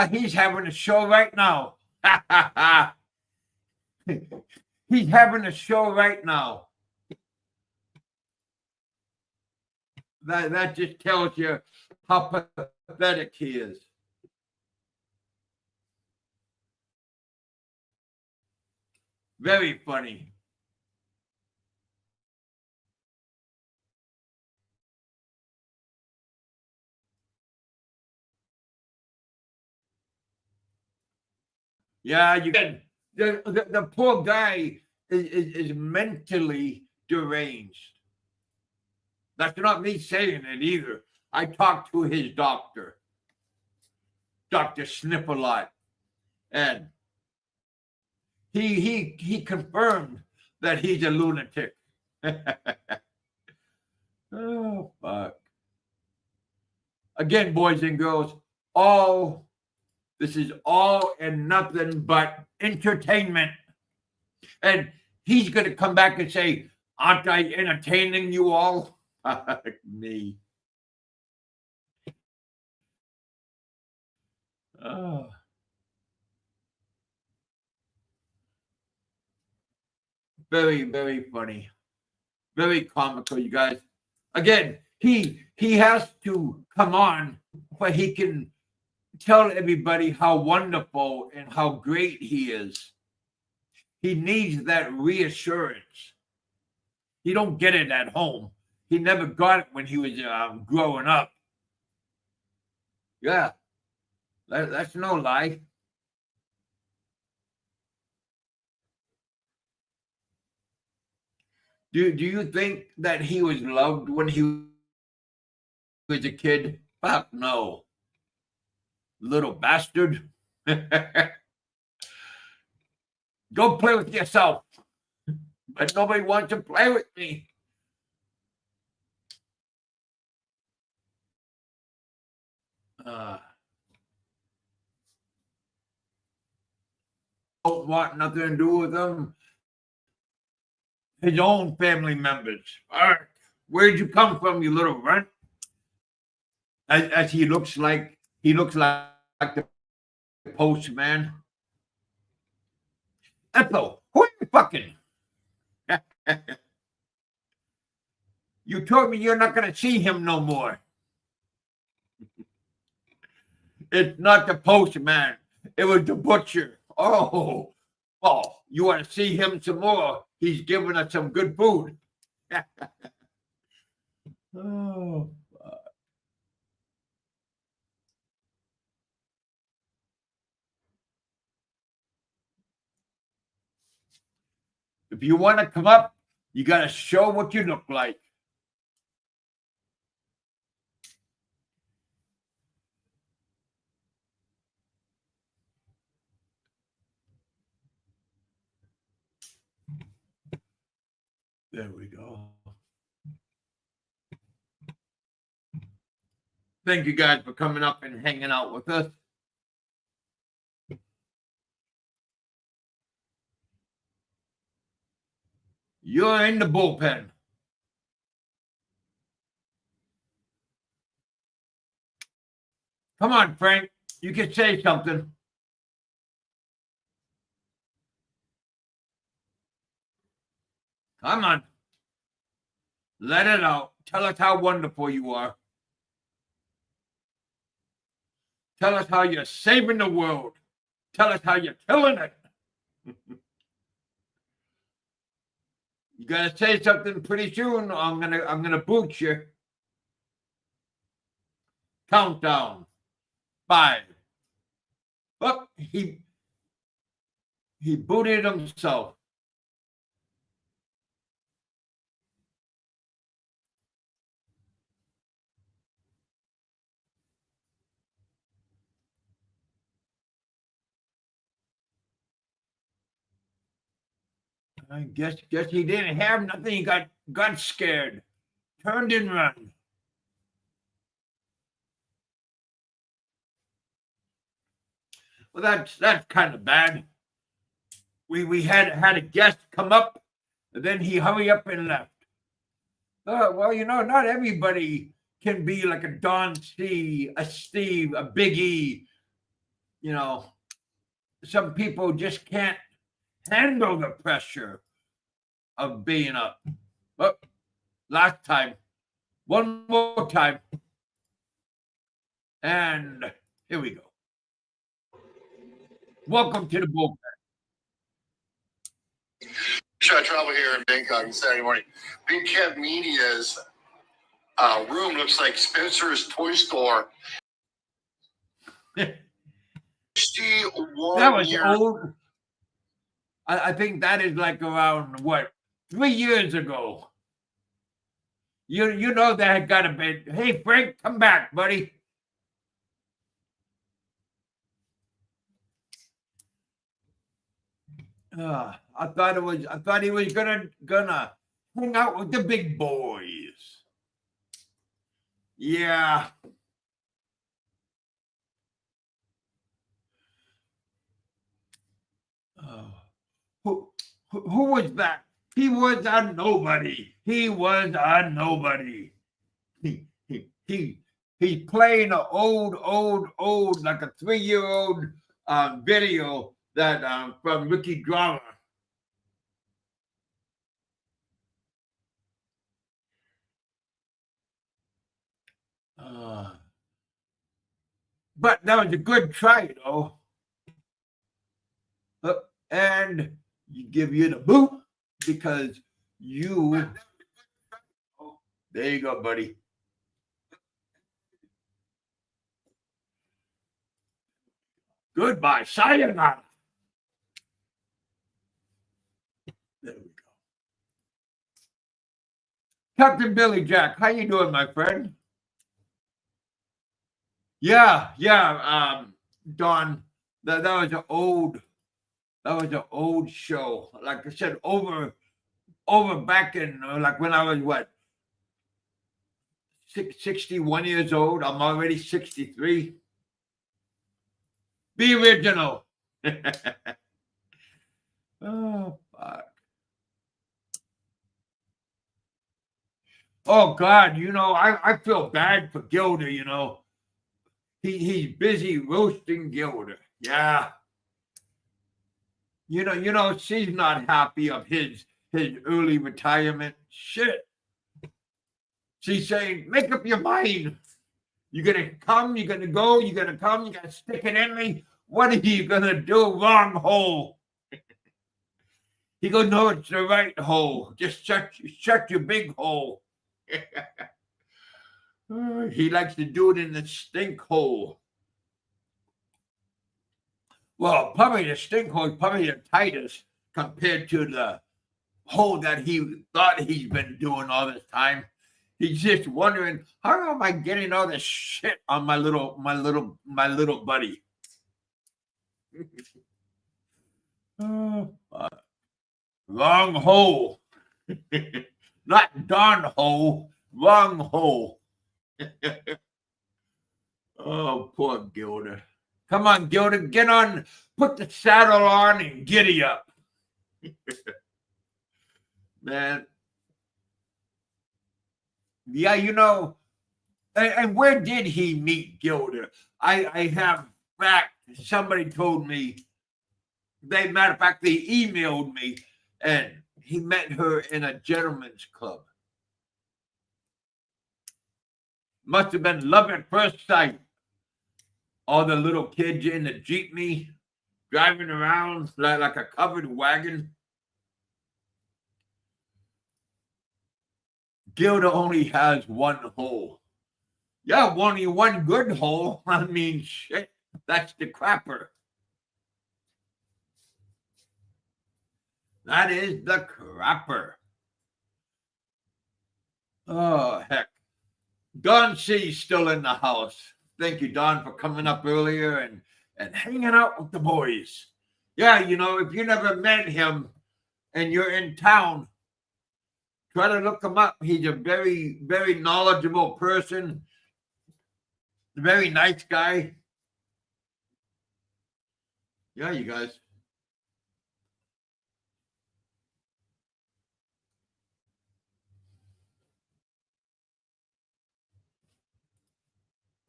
A: he's having a show right now. He's having a show right now. That just tells you how pathetic he is. Very funny. Yeah, you can. The poor guy is mentally deranged. That's not me saying it either. I talked to his doctor, Dr. Snip-a-Lot, and he confirmed that he's a lunatic. Oh, fuck. Again, boys and girls, this is all and nothing but entertainment. And he's going to come back and say, aren't I entertaining you all? Me. Oh. Very, very funny. Very comical, you guys. Again, he has to come on, but he can tell everybody how wonderful and how great he is. He needs that reassurance. He don't get it at home. He never got it when he was growing up. Yeah, that's no lie. Do you think that he was loved when he was a kid? Fuck no. Little bastard. Go play with yourself. But nobody wants to play with me. Don't want nothing to do with him. His own family members. All right, where'd you come from, you little runt? As he looks like the postman. Ethel, who are you fucking? You told me you're not gonna see him no more. It's not the postman. It was the butcher. Oh, you want to see him some more? He's giving us some good food. Oh. If you want to come up, you got to show what you look like. There we go. Thank you guys for coming up and hanging out with us. You're in the bullpen. Come on, Frank. You can say something. Come on. Let it out. Tell us how wonderful you are. Tell us how you're saving the world. Tell us how you're killing it. You gotta say something pretty soon. Or I'm gonna boot you. Countdown. 5. Oh, he booted himself. I guess he didn't have nothing. He got scared, turned and run. Well, that's kind of bad. We had a guest come up, and then he hurried up and left. Well, not everybody can be like a Don C, a Steve, a Big E. Some people just can't handle the pressure of being up. But last time, one more time, and here we go. Welcome to the bullpen.
D: I travel here in Bangkok on Saturday morning. BigKevin Media's room looks like Spencer's toy store. 61
A: That was
D: years.
A: old. I think that is like around 3 years ago. You know that had got to be. Hey Frank, come back, buddy. I thought he was gonna hang out with the big boys. Yeah. Who was that? He was a nobody. He was a nobody. He's playing an old like a 3-year-old video that from Ricky Drama. But that was a good try, though. And you give you the boot because you There you go, buddy. Goodbye. Sayonara. There we go. Captain Billy Jack, how you doing, my friend? Yeah, Don. That was an old show. Like I said, over back in like when I was what 61 years old. I'm already 63. Be original. Oh, fuck. Oh God, I feel bad for Gilda, He's busy roasting Gilda. Yeah. She's not happy of his early retirement. Shit. She's saying, make up your mind. You're gonna come, you're gonna go, you're gonna come, you're gonna stick it in me. What are you gonna do? Wrong hole. He goes, no, it's the right hole. Just shut your big hole. He likes to do it in the stink hole. Well, probably the stink hole is probably the tightest compared to the hole that he thought he's been doing all this time. He's just wondering, how am I getting all this shit on my little buddy? Wrong hole. Not Don hole. Wrong hole. Oh, poor Gilda. Come on, Gilda, get on, put the saddle on and giddy up. Man. Yeah, and where did he meet Gilda? I have fact, somebody told me, matter of fact, they emailed me, and he met her in a gentleman's club. Must have been love at first sight. All the little kids in the jeepney driving around like a covered wagon. Gilda only has one hole. Yeah, only one good hole. I mean, shit, that's the crapper. That is the crapper. Oh, heck. Don C's still in the house. Thank you, Don, for coming up earlier and hanging out with the boys. Yeah, if you never met him and you're in town, try to look him up. He's a very, very knowledgeable person. Very nice guy. Yeah, you guys.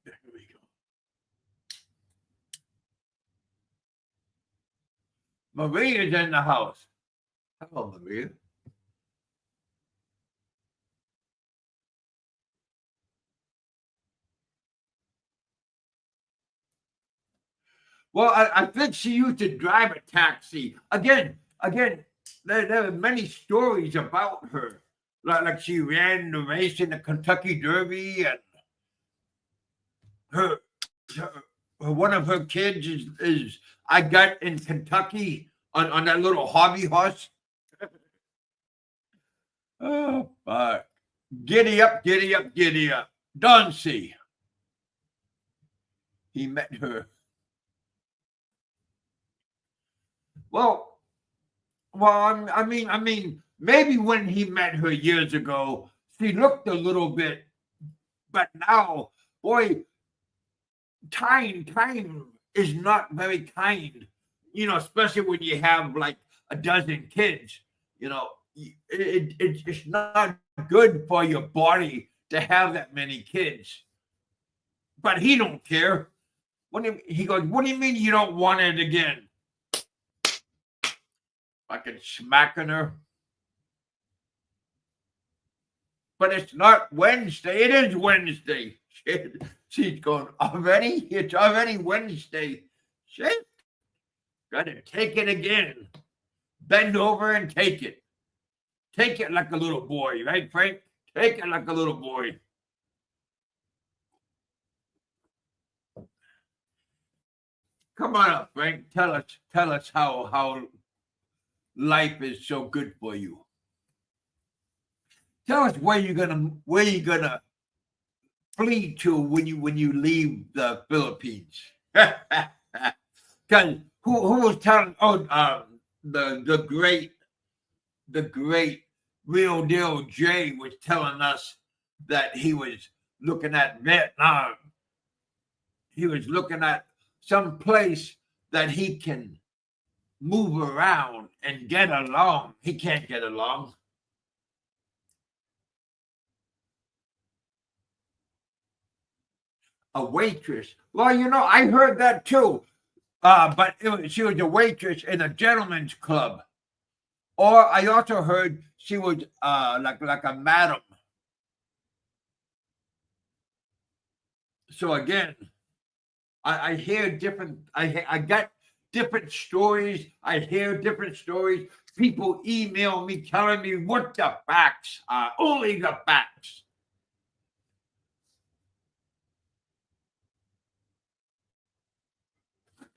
A: There we go. Maria's in the house. Hello, Maria. Well, I think she used to drive a taxi. Again, there are many stories about her. Like she ran the race in the Kentucky Derby, and her one of her kids is I got in Kentucky on that little hobby horse. Oh, fuck. Giddy up, giddy up, giddy up. Don C. He met her. Well, I mean, maybe when he met her years ago, she looked a little bit, but now, boy, time is not very kind, especially when you have like a dozen kids, it's not good for your body to have that many kids. But he don't care. He goes, what do you mean you don't want it again? Fucking smacking her. But it's not Wednesday. It is Wednesday. Shit. She's going, already? It's already Wednesday. Shit. Gotta take it again. Bend over and take it. Take it like a little boy, right, Frank? Take it like a little boy. Come on up, Frank. Tell us how life is so good for you. Tell us where you're gonna flee to when you leave the Philippines. Because who was telling? Oh, the great real deal Jay was telling us that he was looking at Vietnam. He was looking at some place that he can move around and get along. He can't get along. A waitress. Well, I heard that too. But she was a waitress in a gentleman's club. Or I also heard she was like a madam. So again, I hear different. I got different stories. I hear different stories. People email me telling me what the facts are. Only the facts.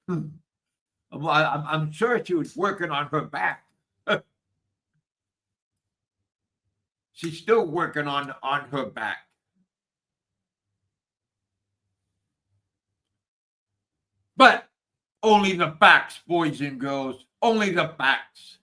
A: Well, I'm sure she was working on her back. She's still working on her back. But only the facts, boys and girls. Only the facts.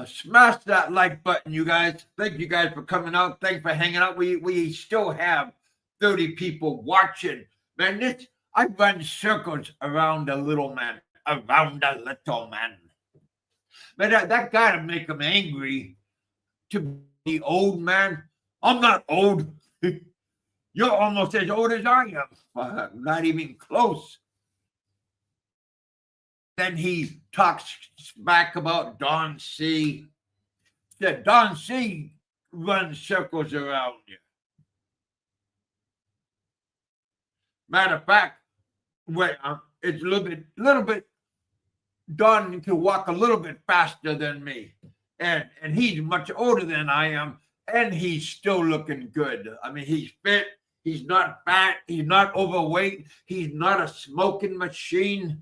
A: Smash that like button, you guys. Thank you guys for coming out. Thanks for hanging out. We still have 30 people watching. Man, I run circles around the little man. Around the little man. Man, that gotta make him angry to be old, man. I'm not old. You're almost as old as I am. Not even close. Then he talks smack about Don C. Said Don C runs circles around you. Matter of fact, it's a little bit. Don can walk a little bit faster than me, and he's much older than I am, and he's still looking good. I mean, he's fit. He's not fat. He's not overweight. He's not a smoking machine.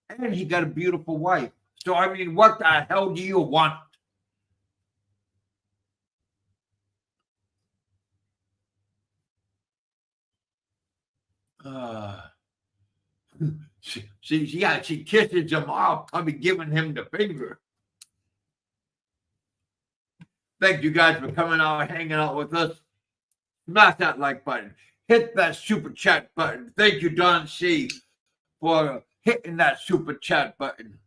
A: And he got a beautiful wife. So, I mean, what the hell do you want? She kisses him off. I'll be giving him the finger. Thank you guys for coming out and hanging out with us. Smash that like button. Hit that super chat button. Thank you, Don C, for hitting that super chat button.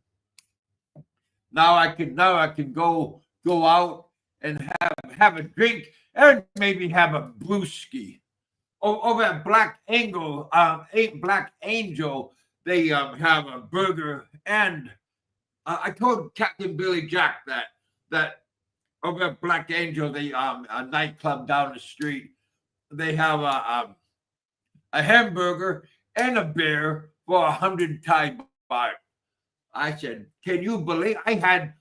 A: Now I can go out and have a drink and maybe have a brewski. Over at Black Angel, they have a burger, and I told Captain Billy Jack that over at Black Angel, a nightclub down the street, they have a hamburger and a beer for 100 Thai baht. I said, can you believe I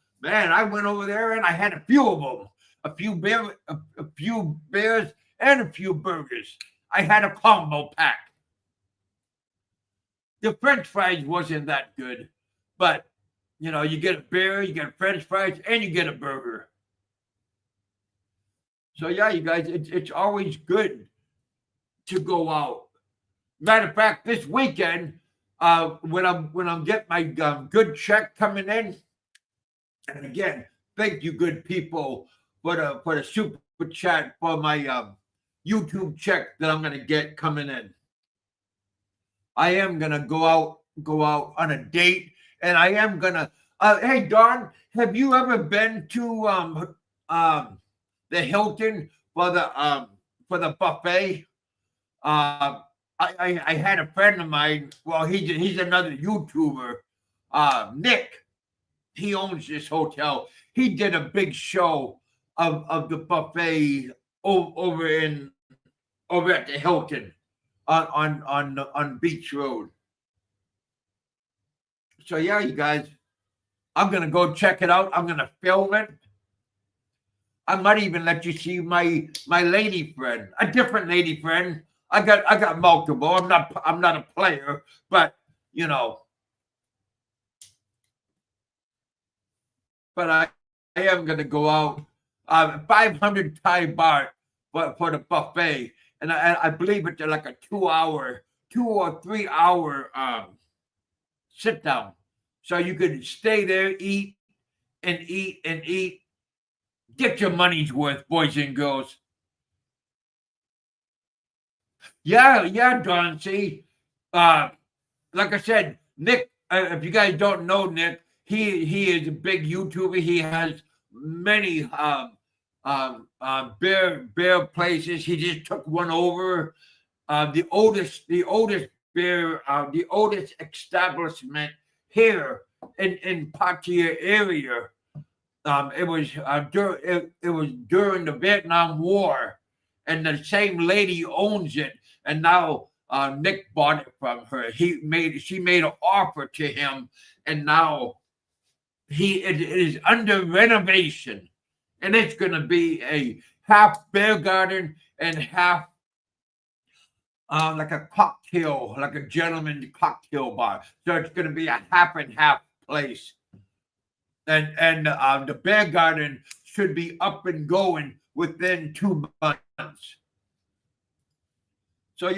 A: went over there and I had a few of them, a few beers and a few burgers. I had a combo pack. The French fries wasn't that good, but you get a beer, you get French fries, and you get a burger. So yeah, you guys, it's always good to go out. Matter of fact, this weekend, when I'm getting my good check coming in, and again, thank you, good people, for the super chat for my YouTube check that I'm gonna get coming in. I am gonna go out on a date, and I am gonna. Hey, Don, have you ever been to the Hilton for the buffet? I had a friend of mine. Well, he's another YouTuber. Nick, he owns this hotel. He did a big show of the buffet over at the Hilton on Beach Road. So yeah, you guys, I'm gonna go check it out. I'm gonna film it. I might even let you see my lady friend, a different lady friend. I got multiple. I'm not a player, but you know, but I am gonna go out 500 Thai baht for the buffet, and I believe it's like a 2 or 3 hour sit down, so you could stay there, eat and eat and eat. Get your money's worth, boys and girls. Yeah, Don. See, like I said, Nick. If you guys don't know Nick, he is a big YouTuber. He has many bear places. He just took one over. The oldest the oldest establishment here in Pattaya area. It was during the Vietnam War, and the same lady owns it. And now Nick bought it from her. She made an offer to him, and now it is under renovation, and it's going to be a half bear garden and half like a cocktail, like a gentleman's cocktail bar. So it's going to be a half and half place. And the bear garden should be up and going within 2 months. So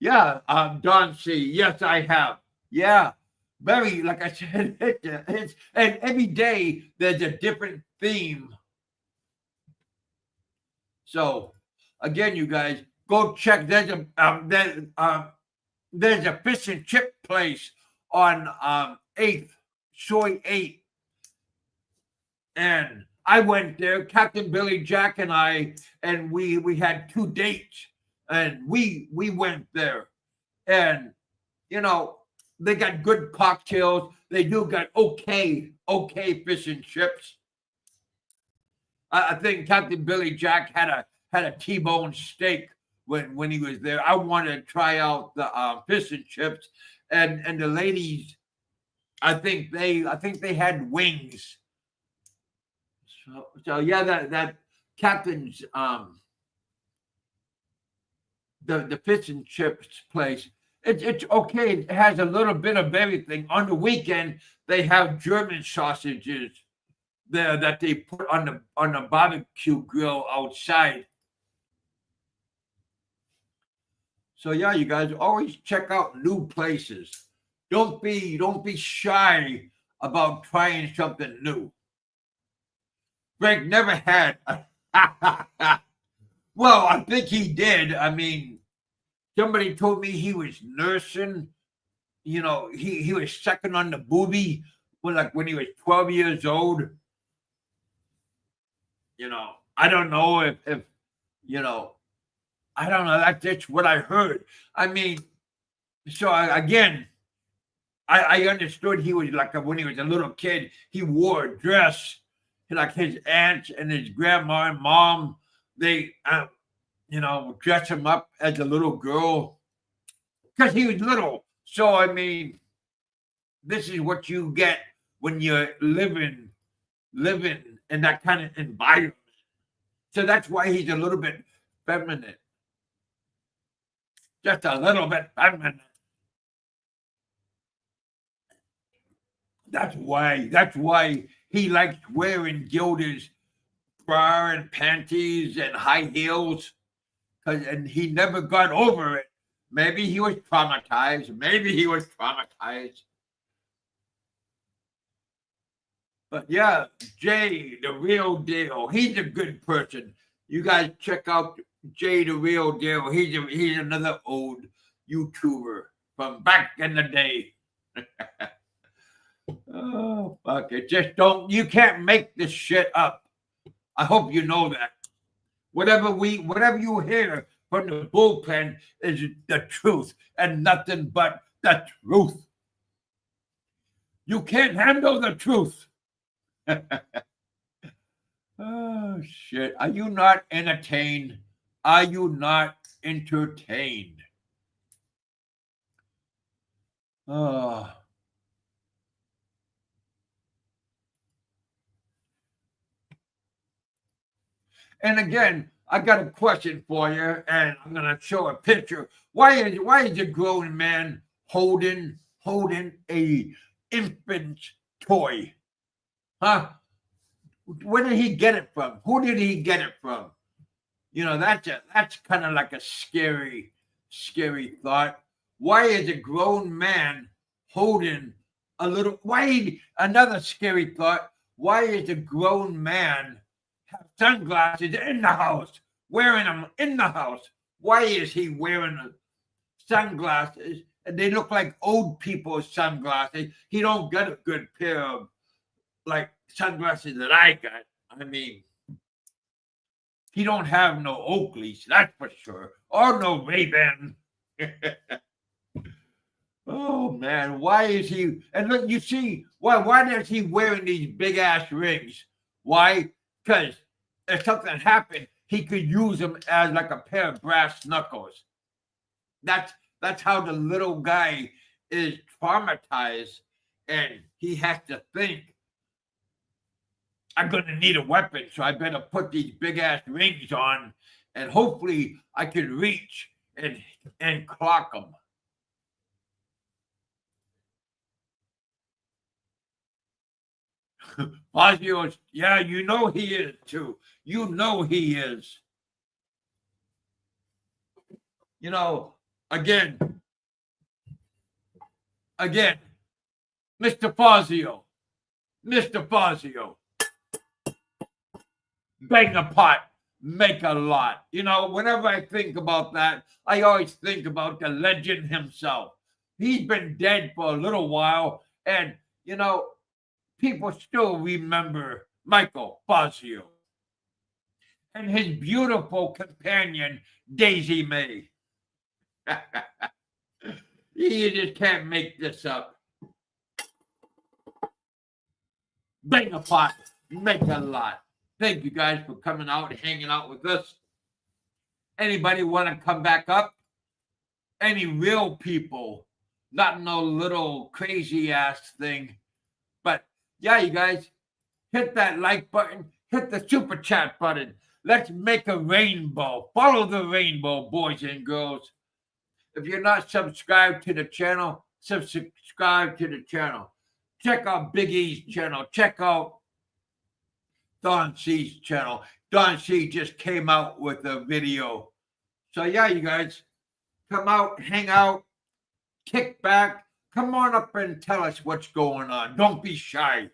A: Don C. Yes, I have. Yeah, very, like I said, it's and every day there's a different theme. So again, you guys go check. There's a fish and chip place on 8th, Soy 8. And I went there, Captain Billy Jack and I, and we had 2 dates, and we went there. And you know, they got good cocktails. They do got okay fish and chips. I think Captain Billy Jack had a T-bone steak when he was there. I wanted to try out the fish and chips, and the ladies, I think they had wings. So yeah, that Captain's the fish and chips place. It's okay. It has a little bit of everything. On the weekend, they have German sausages there that they put on the barbecue grill outside. So yeah, you guys always check out new places. Don't be shy about trying something new. Frank never had. Well, I think he did. I mean, somebody told me he was nursing. You know, he was sucking on the booby when he was 12 years old. You know, I don't know if you know, I don't know. That's what I heard. I mean, so I understood he was like when he was a little kid, he wore a dress. Like his aunts and his grandma and mom, they dress him up as a little girl because he was little. So I mean, this is what you get when you're living in that kind of environment. So that's why he's a little bit feminine, just a little bit feminine. That's why he likes wearing Gilda's bra and panties and high heels, and he never got over it. Maybe he was traumatized. But yeah, Jay, the real deal. He's a good person. You guys check out Jay, the real deal. He's another old YouTuber from back in the day. Oh, fuck it. Just don't, you can't make this shit up. I hope you know that. Whatever you hear from the bullpen is the truth and nothing but the truth. You can't handle the truth. Oh, shit. Are you not entertained? Are you not entertained? Oh. And again, I got a question for you, and I'm gonna show a picture. Why is a grown man holding a infant toy? Huh? Where did he get it from? Who did he get it from? You know, that's kind of like a scary thought. Why is a grown man holding a little? Another scary thought? Why is a grown man have sunglasses in the house, wearing them in the house? Why is he wearing sunglasses? And they look like old people's sunglasses. He don't get a good pair of like sunglasses that I got. I mean, he don't have no Oakleys, that's for sure, or no Ray-Ban. Oh man, why is he? And look, you see, why is he wearing these big ass rings? Why? Because if something happened, he could use them as like a pair of brass knuckles. That's how the little guy is traumatized, and he has to think, I'm going to need a weapon, so I better put these big ass rings on, and hopefully I can reach and clock them. Fazio's, yeah, you know he is too. You know he is. You know, again, Mr. Fazio, bang a pot, make a lot. You know, whenever I think about that, I always think about the legend himself. He's been dead for a little while, and, you know, people still remember Michael Fazio and his beautiful companion, Daisy May. You just can't make this up. Bang a pot, make a lot. Thank you guys for coming out and hanging out with us. Anybody want to come back up? Any real people, not no little crazy ass thing. But yeah, you guys, hit that like button, hit the super chat button. Let's make a rainbow. Follow the rainbow, boys and girls. If you're not subscribed to the channel, subscribe to the channel. Check out Big E's channel. Check out Don C's channel. Don C just came out with a video. So yeah, you guys, come out, hang out, kick back. Come on up and tell us what's going on. Don't be shy.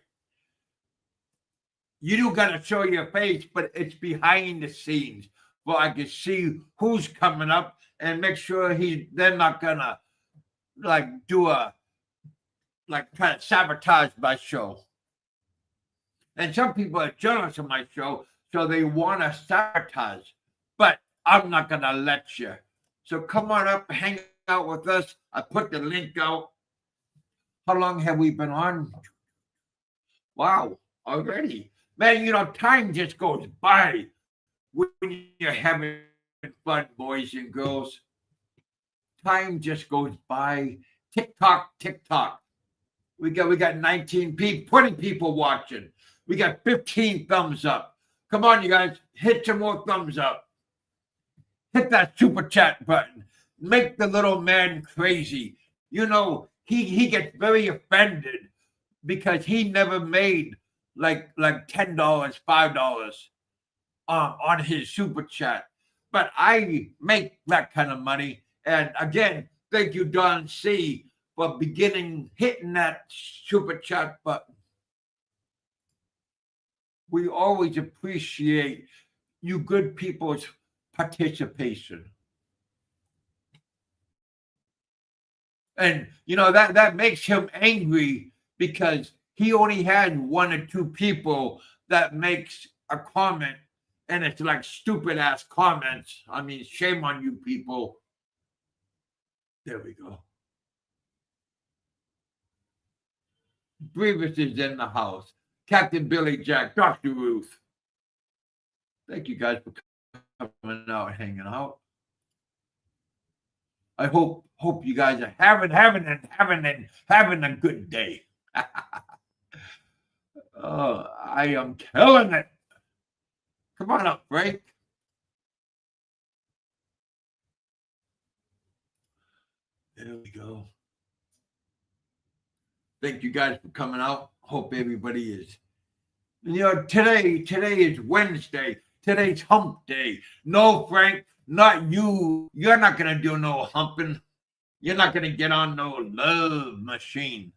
A: You do got to show your face, but it's behind the scenes. Well, I can see who's coming up and make sure they're not gonna like try to sabotage my show. And some people are jealous of my show, so they want to sabotage. But I'm not gonna let you. So come on up, hang out with us. I put the link out. How long have we been on? Wow, already. Man, you know, time just goes by when you're having fun, boys and girls. Time just goes by. TikTok. We got 19 people, 20 people watching. We got 15 thumbs up. Come on, you guys, hit some more thumbs up. Hit that super chat button. Make the little man crazy. You know, he gets very offended because he never made like $10, $5 on his super chat. But I make that kind of money. And again, thank you, Don C, for hitting that super chat button. We always appreciate you good people's participation. And, you know, that makes him angry because he only had 1 or 2 people that makes a comment, and it's like stupid ass comments. I mean, shame on you people. There we go. Brevis is in the house. Captain Billy Jack, Dr. Ruth. Thank you guys for coming out and hanging out. I hope you guys are having a good day. Oh, I am killing it. Come on up, Frank. There we go. Thank you guys for coming out. Hope everybody is. Today is Wednesday. Today's hump day. No, Frank, not you. You're not going to do no humping. You're not going to get on no love machine.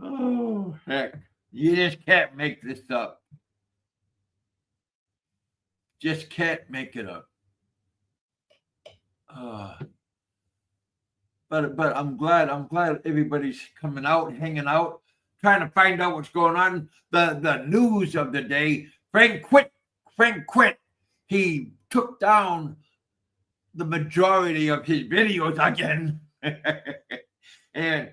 A: Oh, heck. You just can't make this up. Just can't make it up. But I'm glad everybody's coming out, hanging out, trying to find out what's going on. The news of the day. Frank quit. He took down the majority of his videos again. And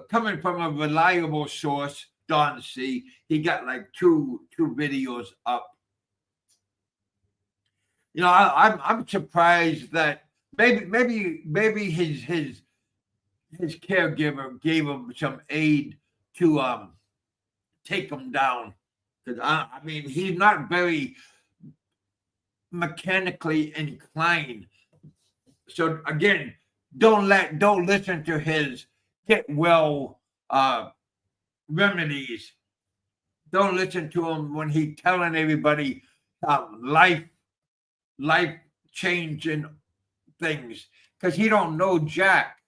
A: coming from a reliable source, Don C, he got like two videos up. I'm surprised that maybe his caregiver gave him some aid to take him down. Because I mean, he's not very mechanically inclined. So again, don't listen to his get well remedies. Don't listen to him when he's telling everybody life changing things, because he don't know Jack.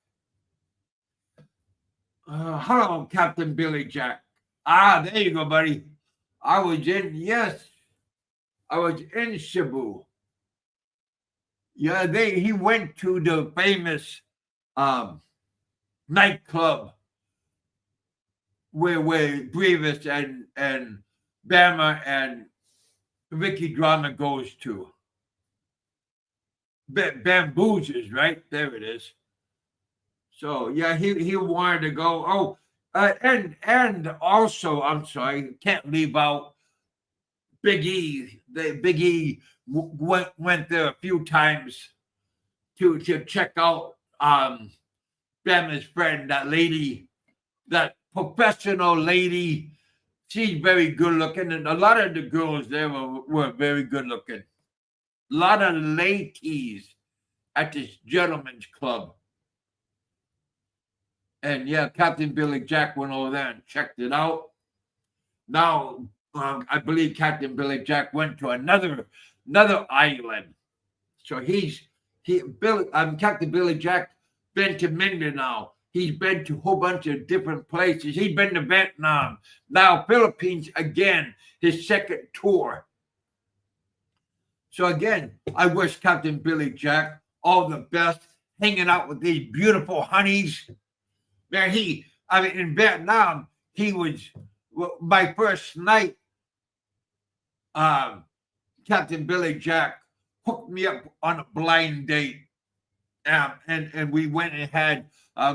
A: Hello, Captain Billy Jack. There you go, buddy. I was in Cebu. Yeah, he went to the famous nightclub where Brevis and Bama and Ricky Drama goes to. Bamboozles, right? There it is. So yeah, he wanted to go. And also, I'm sorry, can't leave out Big E. Big E went there a few times to check out Bama's friend, that lady, that professional lady. She's very good looking, and a lot of the girls there were very good looking. A lot of ladies at this gentleman's club. And yeah, Captain Billy Jack went over there and checked it out. Now, I believe Captain Billy Jack went to another island. So Captain Billy Jack been to Mindanao. He's been to a whole bunch of different places. He's been to Vietnam. Now, Philippines again, his second tour. So again, I wish Captain Billy Jack all the best, hanging out with these beautiful honeys. Man, in Vietnam, he was my first night. Captain Billy Jack hooked me up on a blind date, and we went and had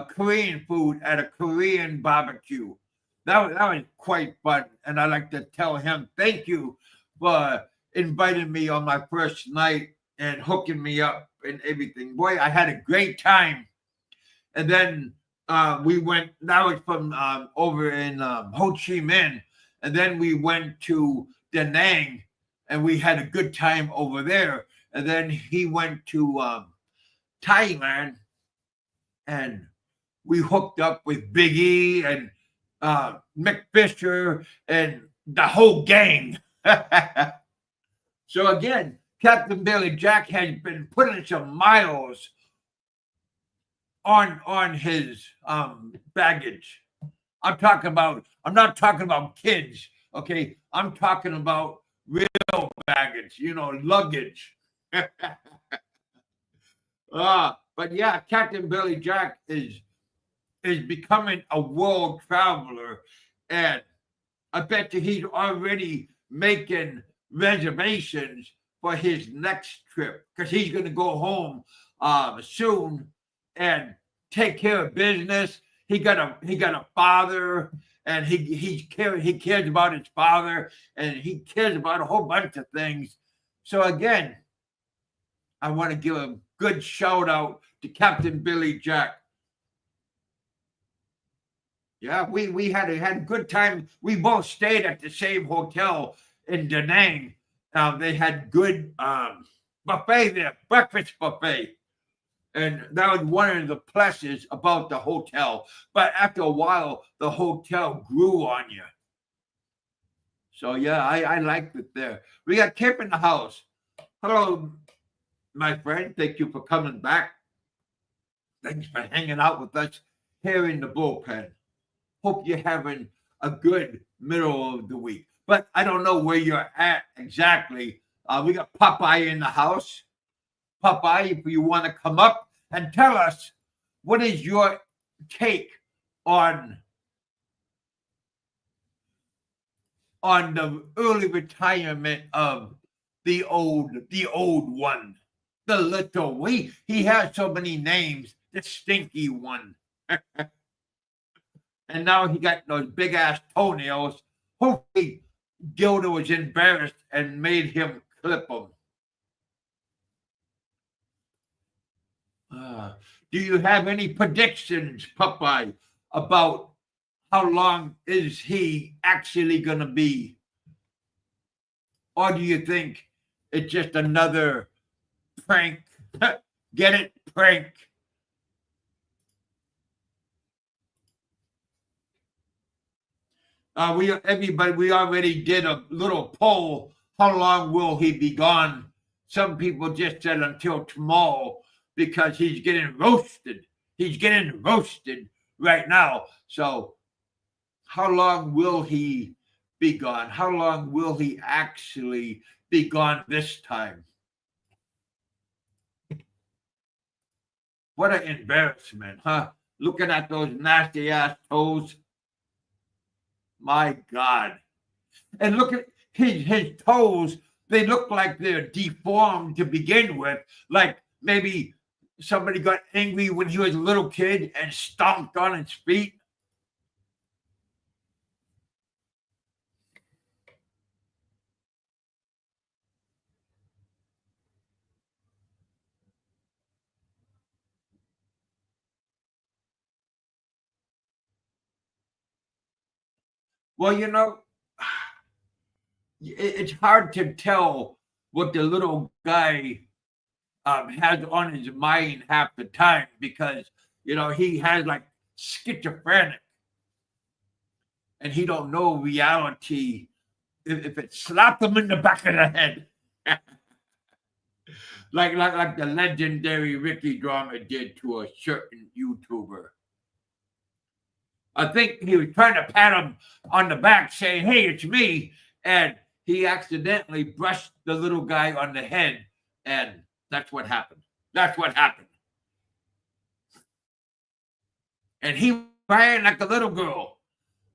A: Korean food at a Korean barbecue. That was quite fun, and I like to tell him thank you for inviting me on my first night and hooking me up and everything. Boy, I had a great time. And then we went, that was from over in Ho Chi Minh. And then we went to Da Nang and we had a good time over there. And then he went to Thailand and we hooked up with Big E and Mick Fisher and the whole gang. So again, Captain Billy Jack has been putting some miles on his baggage. I'm not talking about kids, okay? I'm talking about real baggage, luggage. But yeah, Captain Billy Jack is becoming a world traveler, and I bet you he's already making reservations for his next trip, because he's going to go home soon and take care of business. He got a father, and he cares about his father, and he cares about a whole bunch of things. So again, I want to give a good shout out to Captain Billy Jack. Yeah, we had a good time. We both stayed at the same hotel in Da Nang. They had good buffet there, breakfast buffet. And that was one of the pluses about the hotel. But after a while, the hotel grew on you. So yeah, I liked it there. We got Kip in the house. Hello, my friend. Thank you for coming back. Thanks for hanging out with us here in the bullpen. Hope you're having a good middle of the week. But I don't know where you're at exactly. We got Popeye in the house. Popeye, if you want to come up and tell us what is your take on the early retirement of the old one, the little. He has so many names. The stinky one. And now he got those big ass toenails. Hopefully, Gilda was embarrassed and made him clip them. Do you have any predictions, Popeye, about how long is he actually going to be? Or do you think it's just another prank? Get it? Prank. We already did a little poll. How long will he be gone? Some people just said until tomorrow because he's getting roasted. He's getting roasted right now. So how long will he be gone? How long will he actually be gone this time? What an embarrassment, huh? Looking at those nasty ass toes. My God. And look at his toes. They look like they're deformed to begin with. Like maybe somebody got angry when he was a little kid and stomped on his feet. Well, it's hard to tell what the little guy has on his mind half the time because he has like schizophrenic, and he don't know reality if it slapped him in the back of the head, like the legendary Ricky Drama did to a certain YouTuber. I think he was trying to pat him on the back, saying, "Hey, it's me," and he accidentally brushed the little guy on the head, and that's what happened. That's what happened. And he ran like a little girl.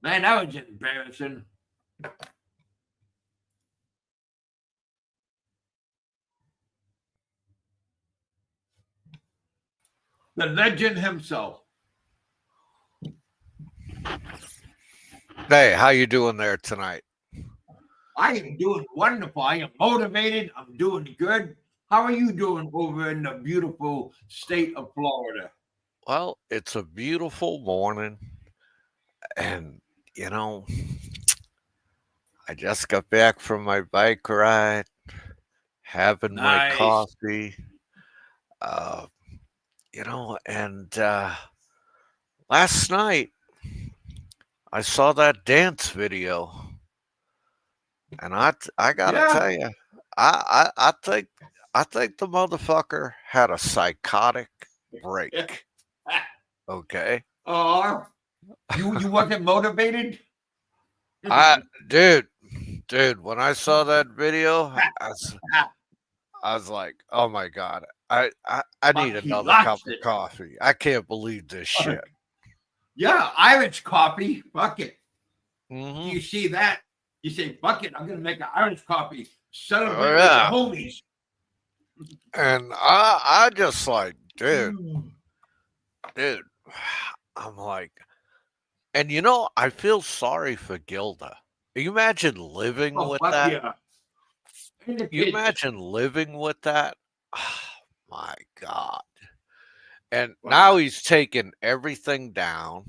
A: Man, that was embarrassing. The legend himself.
E: Hey, how you doing there tonight?
A: I am doing wonderful. I am motivated. I'm doing good. How are you doing over in the beautiful state of Florida?
E: Well, it's a beautiful morning, and I just got back from my bike ride, having my
A: Nice.
E: coffee, and last night I saw that dance video, and I gotta
A: Yeah.
E: tell you, I think the motherfucker had a psychotic break. Okay,
A: You wasn't motivated?
E: dude, when I saw that video, I was like, oh my God, I need
A: He
E: another
A: lost
E: cup of
A: it.
E: coffee. I can't believe this shit.
A: Yeah, Irish coffee. Fuck it.
E: Mhm.
A: You see that? You say, fuck it, I'm gonna make an Irish coffee. Celebrate
E: Oh,
A: with the
E: yeah.
A: homies.
E: And I just like, dude,
A: Mm.
E: I'm like, and I feel sorry for Gilda. You imagine living
A: Oh,
E: with
A: fuck
E: that?
A: yeah. And the
E: You
A: kids.
E: imagine living with that? My God. And
A: Wow.
E: now he's taken everything down.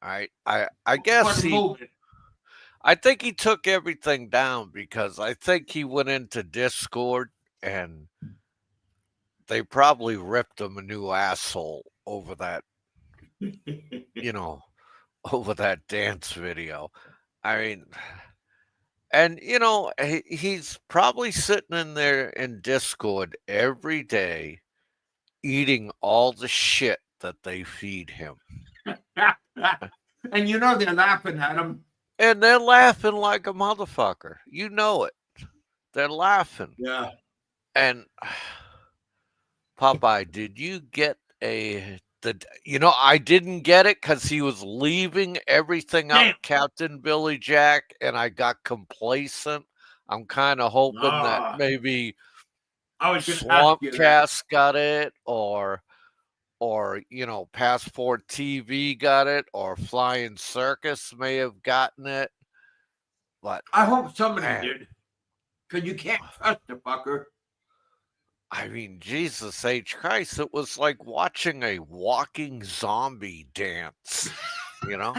E: I guess
A: What's moving?
E: I think he took everything down because I think he went into Discord and they probably ripped him a new asshole over that, you know, over that dance video. I mean, and he's probably sitting in there in Discord every day eating all the shit that they feed him.
A: And you know they're laughing at him.
E: And they're laughing like a motherfucker. You know it. They're laughing.
A: Yeah.
E: And Popeye, did you get I didn't get it because he was leaving everything up
A: Damn.
E: Captain Billy Jack, and I got complacent. I'm kind of hoping that
A: Ah,
E: maybe
A: I was going to ask
E: Swamp
A: you that.
E: Cast got it, or Passport TV got it, or Flying Circus may have gotten it. But
A: I hope somebody
E: man,
A: did. Because you can't trust the fucker.
E: I mean, Jesus H. Christ, it was like watching a walking zombie dance, you know?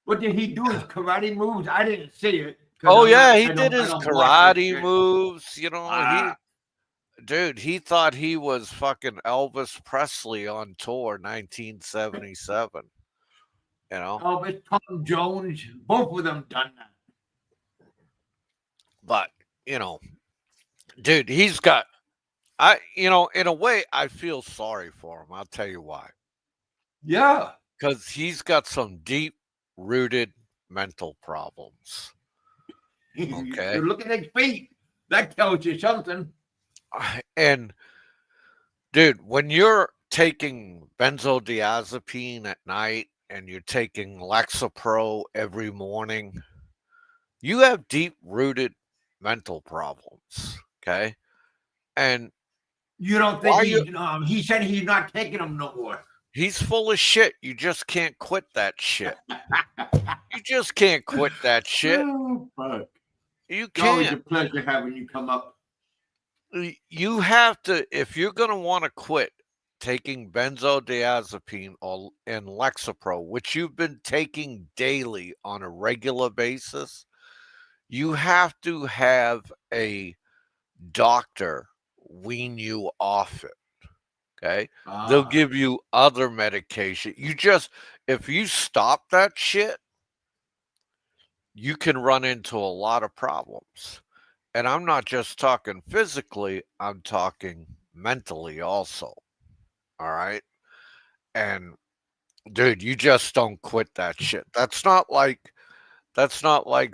A: What did he do? His karate moves? I didn't see it.
E: Oh, yeah, he did his karate moves,
A: Ah,
E: he thought he was fucking Elvis Presley on tour 1977, you know?
A: Elvis, Tom Jones, both of them done that.
E: But, dude, he's got, in a way, I feel sorry for him. I'll tell you why.
A: Yeah.
E: Because he's got some deep-rooted mental problems. Okay.
A: You look at his feet. That tells you something.
E: And, dude, when you're taking benzodiazepine at night and you're taking Lexapro every morning, you have deep-rooted mental problems. Okay. And
A: You don't think he said he's not taking them no more.
E: he's full of shit. You just can't quit that shit. You just can't quit that shit.
A: Oh, fuck.
E: You
A: It's always a
E: can't.
A: pleasure having you come up.
E: You have to, if you're going to want to quit taking benzodiazepine and Lexapro, which you've been taking daily on a regular basis, you have to have a doctor wean you off it. Okay. They'll give you other medication. If you stop that shit, you can run into a lot of problems. And I'm not just talking physically, I'm talking mentally also. All right. And dude, you just don't quit that shit. That's not like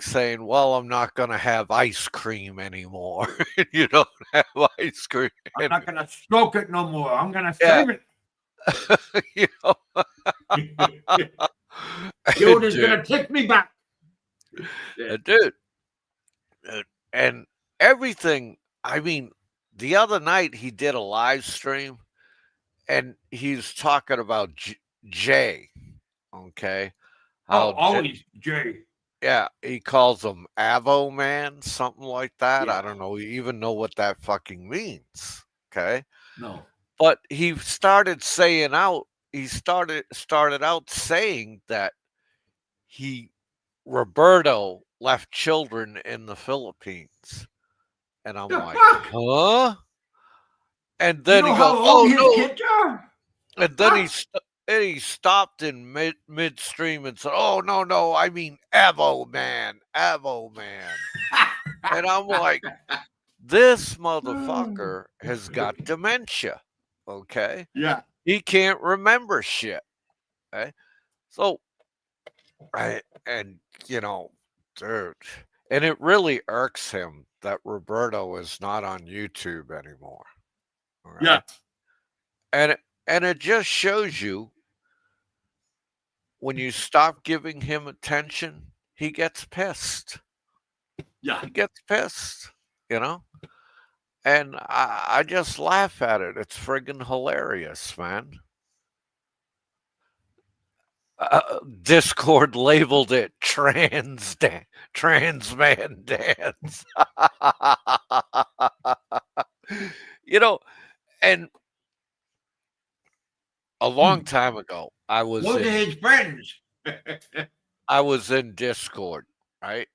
E: saying, well, I'm not gonna have ice cream anymore. You don't have ice cream.
A: I'm not gonna stroke it no more. I'm gonna
E: Yeah.
A: save it.
E: You know?
A: Yoda's gonna take me back.
E: Dude, and everything. I mean, the other night he did a live stream, and he's talking about Jay. Okay,
A: Always Jay.
E: Yeah, he calls him Avo Man, something like that.
A: Yeah.
E: I don't know even know what that fucking means. Okay,
A: No.
E: but he started out saying that Roberto left children in the Philippines. And I'm
A: The
E: like,
A: fuck?
E: huh? And then he goes,
A: how
E: oh
A: old his
E: no.
A: kids are?
E: And then he stopped in midstream and said, oh no, I mean Avo Man. And I'm like, this motherfucker has got dementia. Okay.
A: Yeah.
E: He can't remember shit. Okay. So dude, and it really irks him that Roberto is not on YouTube anymore. All right?
A: Yeah.
E: And it just shows you when you stop giving him attention, he gets pissed.
A: Yeah.
E: He gets pissed, And I just laugh at it. It's friggin' hilarious, man. Discord labeled it trans man dance. And a long time ago, I was
A: Those are
E: in
A: his friends.
E: I was in Discord, right?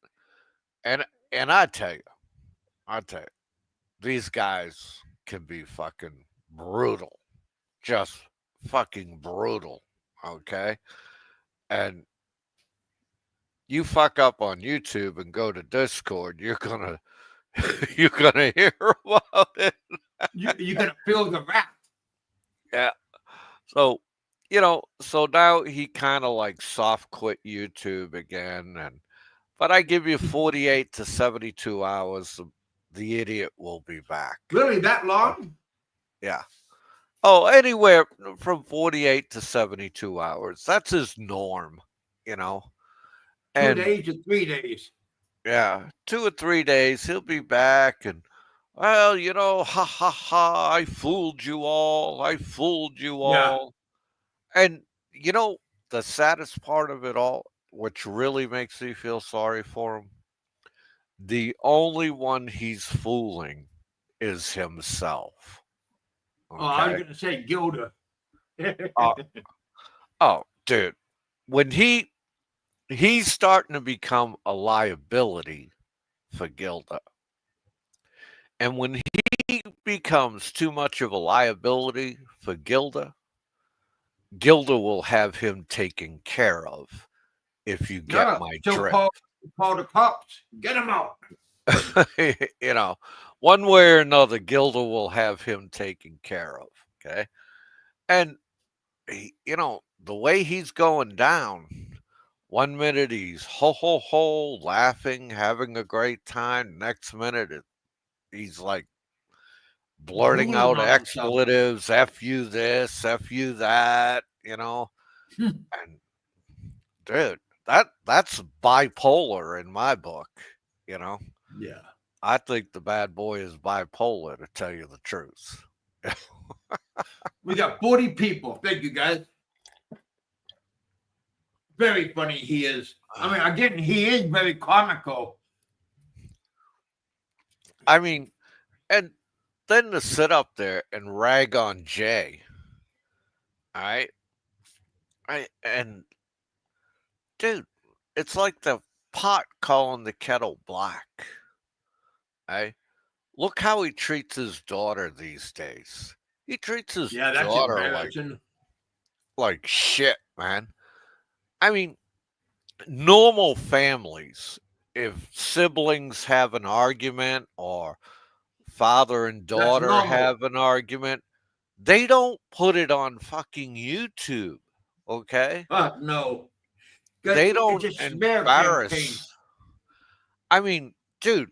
E: And I tell you, these guys can be fucking brutal, just fucking brutal. Okay, and you fuck up on YouTube and go to Discord, you're gonna you're gonna hear about it.
A: You're gonna feel the wrath.
E: Yeah. So, so now he kind of like soft quit YouTube again, and but I give you 48 to 72 hours, the idiot will be back.
A: Really, that
E: Oh,
A: long?
E: yeah. Oh, anywhere from 48 to 72 hours. That's his norm, you know.
A: 2
E: And
A: days or 3 days?
E: yeah, 2 or 3 days, he'll be back and well, ha ha ha, I fooled you all. I fooled you
A: Yeah.
E: all. And the saddest part of it all, which really makes me feel sorry for him, the only one he's fooling is himself.
A: Oh, I was
E: Okay.
A: gonna say Gilda.
E: Uh, oh, dude, when he's starting to become a liability for Gilda, and when he becomes too much of a liability for Gilda, Gilda will have him taken care of. If you get
A: Yeah.
E: my
A: So
E: drift.
A: call the cops. Get him out.
E: you know, one way or another, Gilda will have him taken care of. Okay. And, the way he's going down, one minute he's ho, ho, ho, laughing, having a great time. Next minute, he's like blurting
A: Drooling
E: out
A: on himself.
E: expletives, F you this, F you that, and dude, that's bipolar in my book, you know.
A: Yeah.
E: I think the bad boy is bipolar, to tell you the truth.
A: We got 40 people. Thank you, guys. Very funny he is. I mean, again, he is very comical.
E: I mean, and then to sit up there and rag on Jay, all right? And dude, it's like the pot calling the kettle black. Right? Look how he treats his daughter these days. He treats his
A: Yeah, that's
E: daughter
A: embarrassing.
E: like shit, man. I mean, normal families, if siblings have an argument or father and
A: That's
E: daughter
A: normal.
E: have an argument, they don't put it on fucking YouTube, okay?
A: No.
E: They
A: It's
E: don't
A: a smear campaign.
E: embarrass. I mean, dude,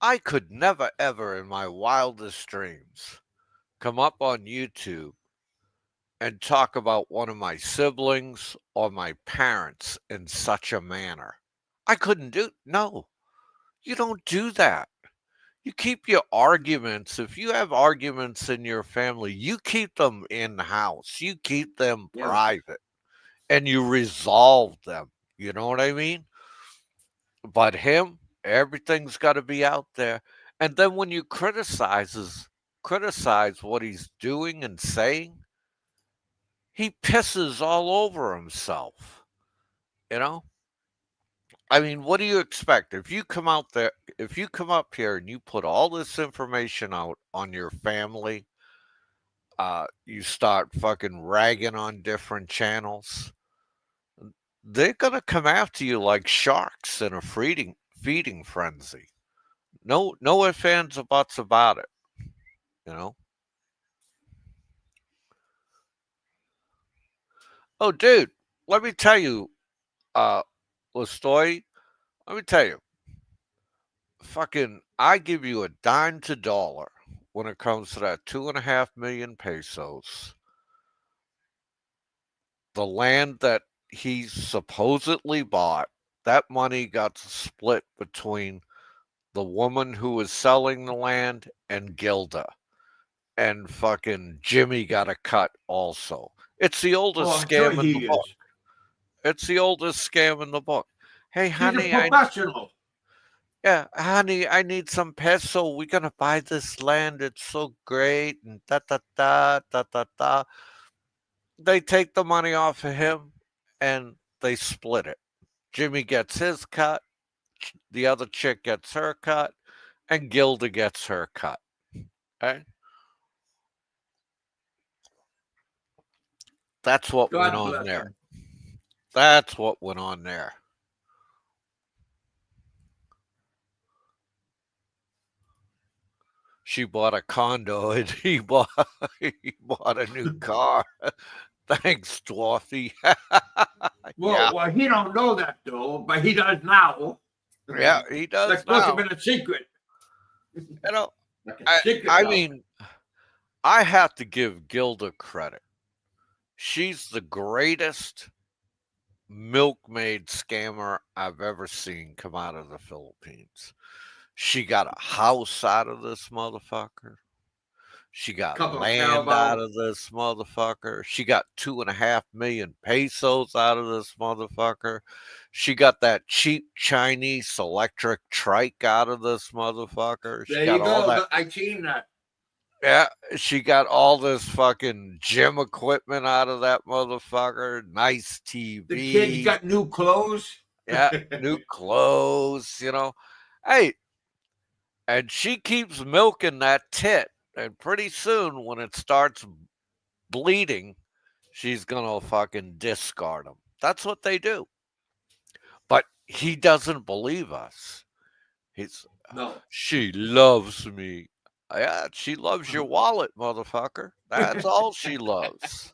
E: I could never ever in my wildest dreams come up on YouTube and talk about one of my siblings or my parents in such a manner. I couldn't do. No, you don't do that. You keep your arguments. If you have arguments in your family, you keep them in the house. You keep them
A: Yeah.
E: private and you resolve them. You know what I mean? But him, everything's got to be out there. And then when you criticize what he's doing and saying, he pisses all over himself. You know? I mean, what do you expect? If you come up here and you put all this information out on your family, you start fucking ragging on different channels, they're gonna come after you like sharks in a feeding frenzy. No ifs, ands, or buts about it, you know? Oh, dude, let me tell you, uh, Lestoy, let me tell you, fucking, I give you a dime to dollar when it comes to that 2.5 million pesos. The land that he supposedly bought, that money got split between the woman who was selling the land and Gilda. And fucking Jimmy got a cut also. It's the
A: Oh,
E: oldest
A: I'm sure
E: scam in the
A: he
E: book.
A: is.
E: It's the oldest scam in the book. Hey,
A: He's a
E: honey,
A: professional.
E: I need some peso. We're gonna buy this land. It's so great, and da da da da da da. they take the money off of him and they split it. Jimmy gets his cut, the other chick gets her cut, and Gilda gets her cut. Okay? That's what went
A: God
E: on
A: bless
E: there.
A: him.
E: That's what went on there. She bought a condo and he bought a new car. Thanks, Dwarfy. Yeah,
A: Well, he don't know that though, but he does now.
E: yeah, he does
A: That's supposed to
E: now.
A: have been a secret.
E: You know,
A: Like a
E: I,
A: secret
E: I
A: now.
E: mean, I have to give Gilda credit. She's the greatest milkmaid scammer I've ever seen come out of the Philippines. She got a house out of this motherfucker. She got
A: Couple of
E: land out
A: cowbells.
E: of this motherfucker. She got 2.5 million pesos out of this motherfucker. She got that cheap Chinese electric trike out of this motherfucker. She
A: There
E: got
A: you
E: all
A: go.
E: that.
A: I seen that.
E: Yeah, she got all this fucking gym equipment out of that motherfucker. Nice
A: The kids
E: TV.
A: got new clothes.
E: Yeah, new clothes, you know. Hey, and she keeps milking that tit. And pretty soon, when it starts bleeding, she's gonna fucking discard him. That's what they do. But he doesn't believe us. He's,
A: No.
E: she loves me. Yeah, she loves your wallet, motherfucker. That's all she loves.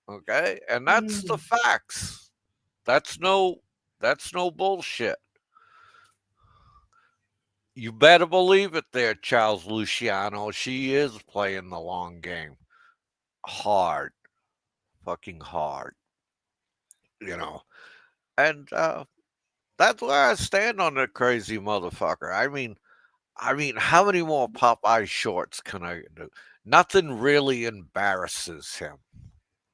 E: Okay? And that's the facts. That's no bullshit. You better believe it there, Charles Luciano. She is playing the long game. Hard. Fucking hard. You know. And that's where I stand on that crazy motherfucker. I mean, how many more Popeye shorts can I do? Nothing really embarrasses him.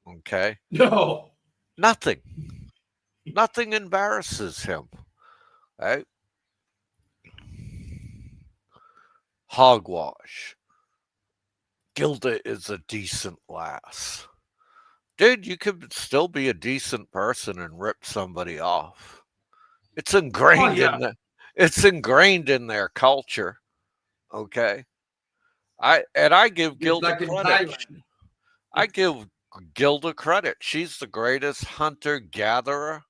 E: Okay?
A: No.
E: Nothing. Nothing embarrasses him. Right? Hogwash. Gilda is a decent lass. Dude, you could still be a decent person and rip somebody off. It's
A: Oh
E: ingrained
A: yeah.
E: it's ingrained in their culture. Okay. I give
A: Just
E: Gilda
A: like in
E: credit.
A: Thailand.
E: I give Gilda credit. She's the greatest hunter gatherer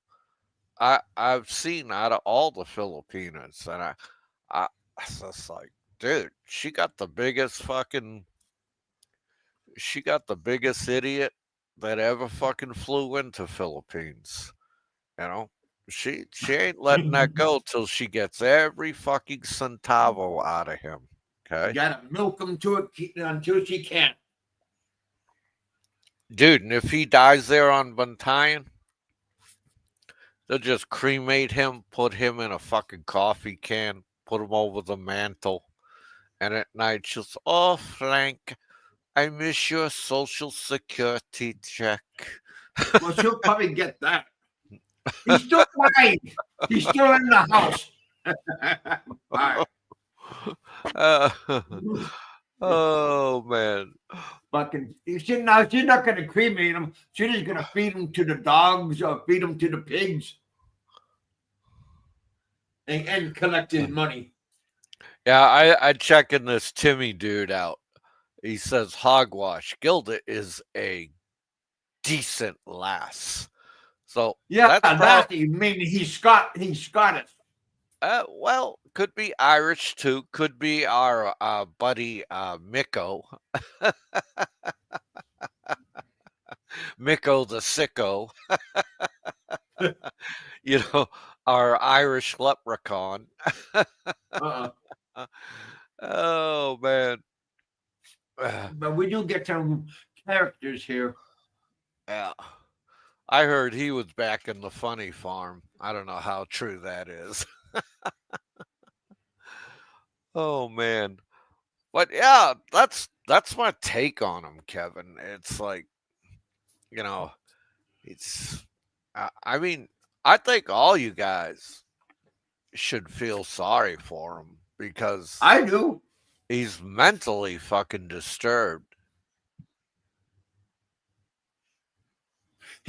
E: I've seen out of all the Filipinas. And I was just like, dude, she got the biggest idiot that ever fucking flew into Philippines. You know? She ain't letting that go till she gets every fucking centavo out of him.
A: You
E: Okay?
A: gotta milk him to it until she can't.
E: Dude, and if he dies there on Bantayan, they'll just cremate him, put him in a fucking coffee can, put him over the mantle, and at night she'll say, "Oh, Frank, I miss your social security check."
A: Well, she'll probably get that. He's still alive. He's still in the house. All right.
E: Uh, oh man.
A: Fucking she's not gonna cremate him. She's just gonna feed him to the dogs or feed him to the pigs and collect his money.
E: Yeah, I checking this Timmy dude out. He says hogwash. Gilda is a decent lass. So
A: Yeah,
E: that's
A: that you mean he's Scottish.
E: well, could be Irish too. Could be our buddy Miko. Miko the sicko. You know, our Irish leprechaun.
A: Uh-uh.
E: Oh man.
A: But we do get some characters here.
E: Yeah. I heard he was back in the funny farm. I don't know how true that is. Oh man. But yeah, that's my take on him, Kevin. It's like, you know, it's I mean, I think all you guys should feel sorry for him because
A: I do.
E: he's mentally fucking disturbed.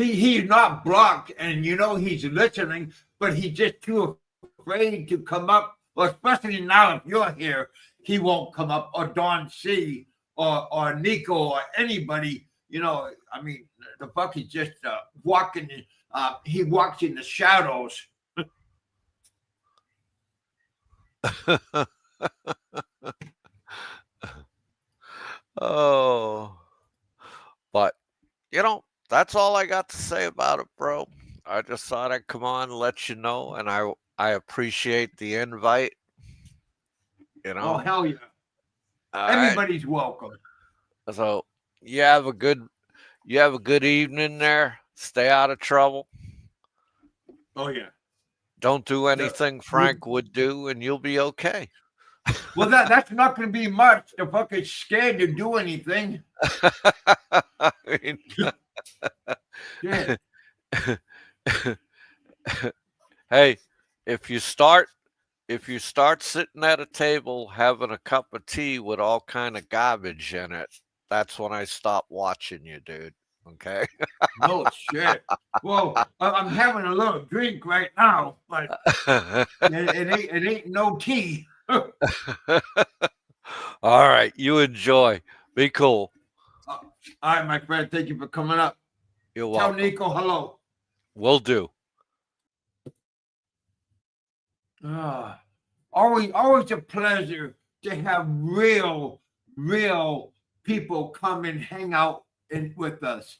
A: he's not blocked, and you know he's listening, but he's just too afraid to come up. Well, especially now if you're here, he won't come up, or Don C, or Nico, or anybody. You know, I mean, the fuck is just walking. He walks in the shadows.
E: Oh, but you know, that's all I got to say about it, bro. I just thought I'd come on and let you know, and I appreciate the invite. You
A: Oh
E: know,
A: hell yeah!
E: all right.
A: Everybody's welcome.
E: So you have a good evening there. Stay out of trouble.
A: Oh yeah.
E: Don't do
A: Yeah.
E: anything Frank would do, and you'll be okay.
A: Well, that's not going to be much. The fucking scared to do anything.
E: I mean,
A: Yeah.
E: hey, if you start sitting at a table having a cup of tea with all kind of garbage in it, that's when I stop watching you, dude. Okay.
A: No shit. Well, I'm having a little drink right now, but it ain't no tea.
E: All right, you enjoy. Be cool.
A: All right, my friend. Thank you for coming up.
E: You're
A: Tell
E: welcome.
A: Nico hello.
E: Will do.
A: Always a pleasure to have real people come and hang out with us.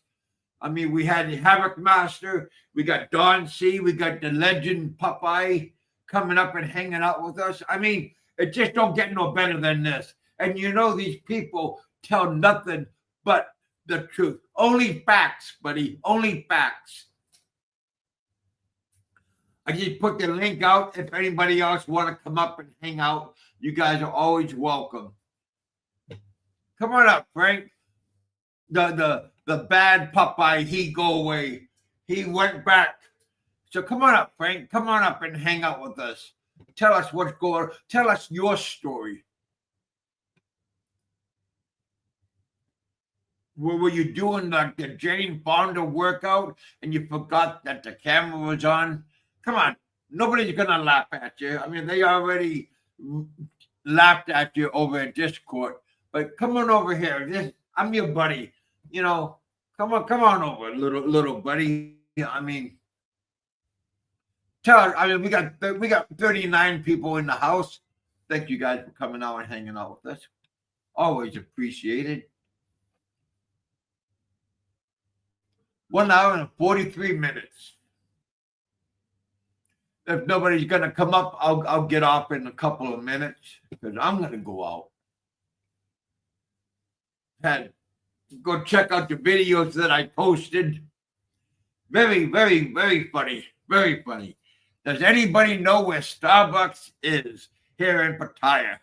A: I mean, we had the Havoc Master, we got Don C, we got the legend Popeye coming up and hanging out with us. I mean, it just don't get no better than this. And you know, these people tell nothing but the truth. Only facts, buddy. Only facts. I just put the link out. If anybody else want to come up and hang out, you guys are always welcome. Come on up, Frank. The bad Popeye, he go away. He went back. So come on up, Frank. Come on up and hang out with us. Tell us what's going on. Tell us your story. Were you doing like the Jane Fonda workout and you forgot that the camera was on? Come on. Nobody's going to laugh at you. I mean, they already laughed at you over at Discord. But come on over here. I'm your buddy. You know, come on over, little buddy. I mean, we got 39 people in the house. Thank you guys for coming out and hanging out with us. Always appreciated. 1 hour and 43 minutes. If nobody's gonna come up, I'll get off in a couple of minutes because I'm gonna go out. And go check out the videos that I posted. Very, very, very funny. Very funny. Does anybody know where Starbucks is here in Pattaya?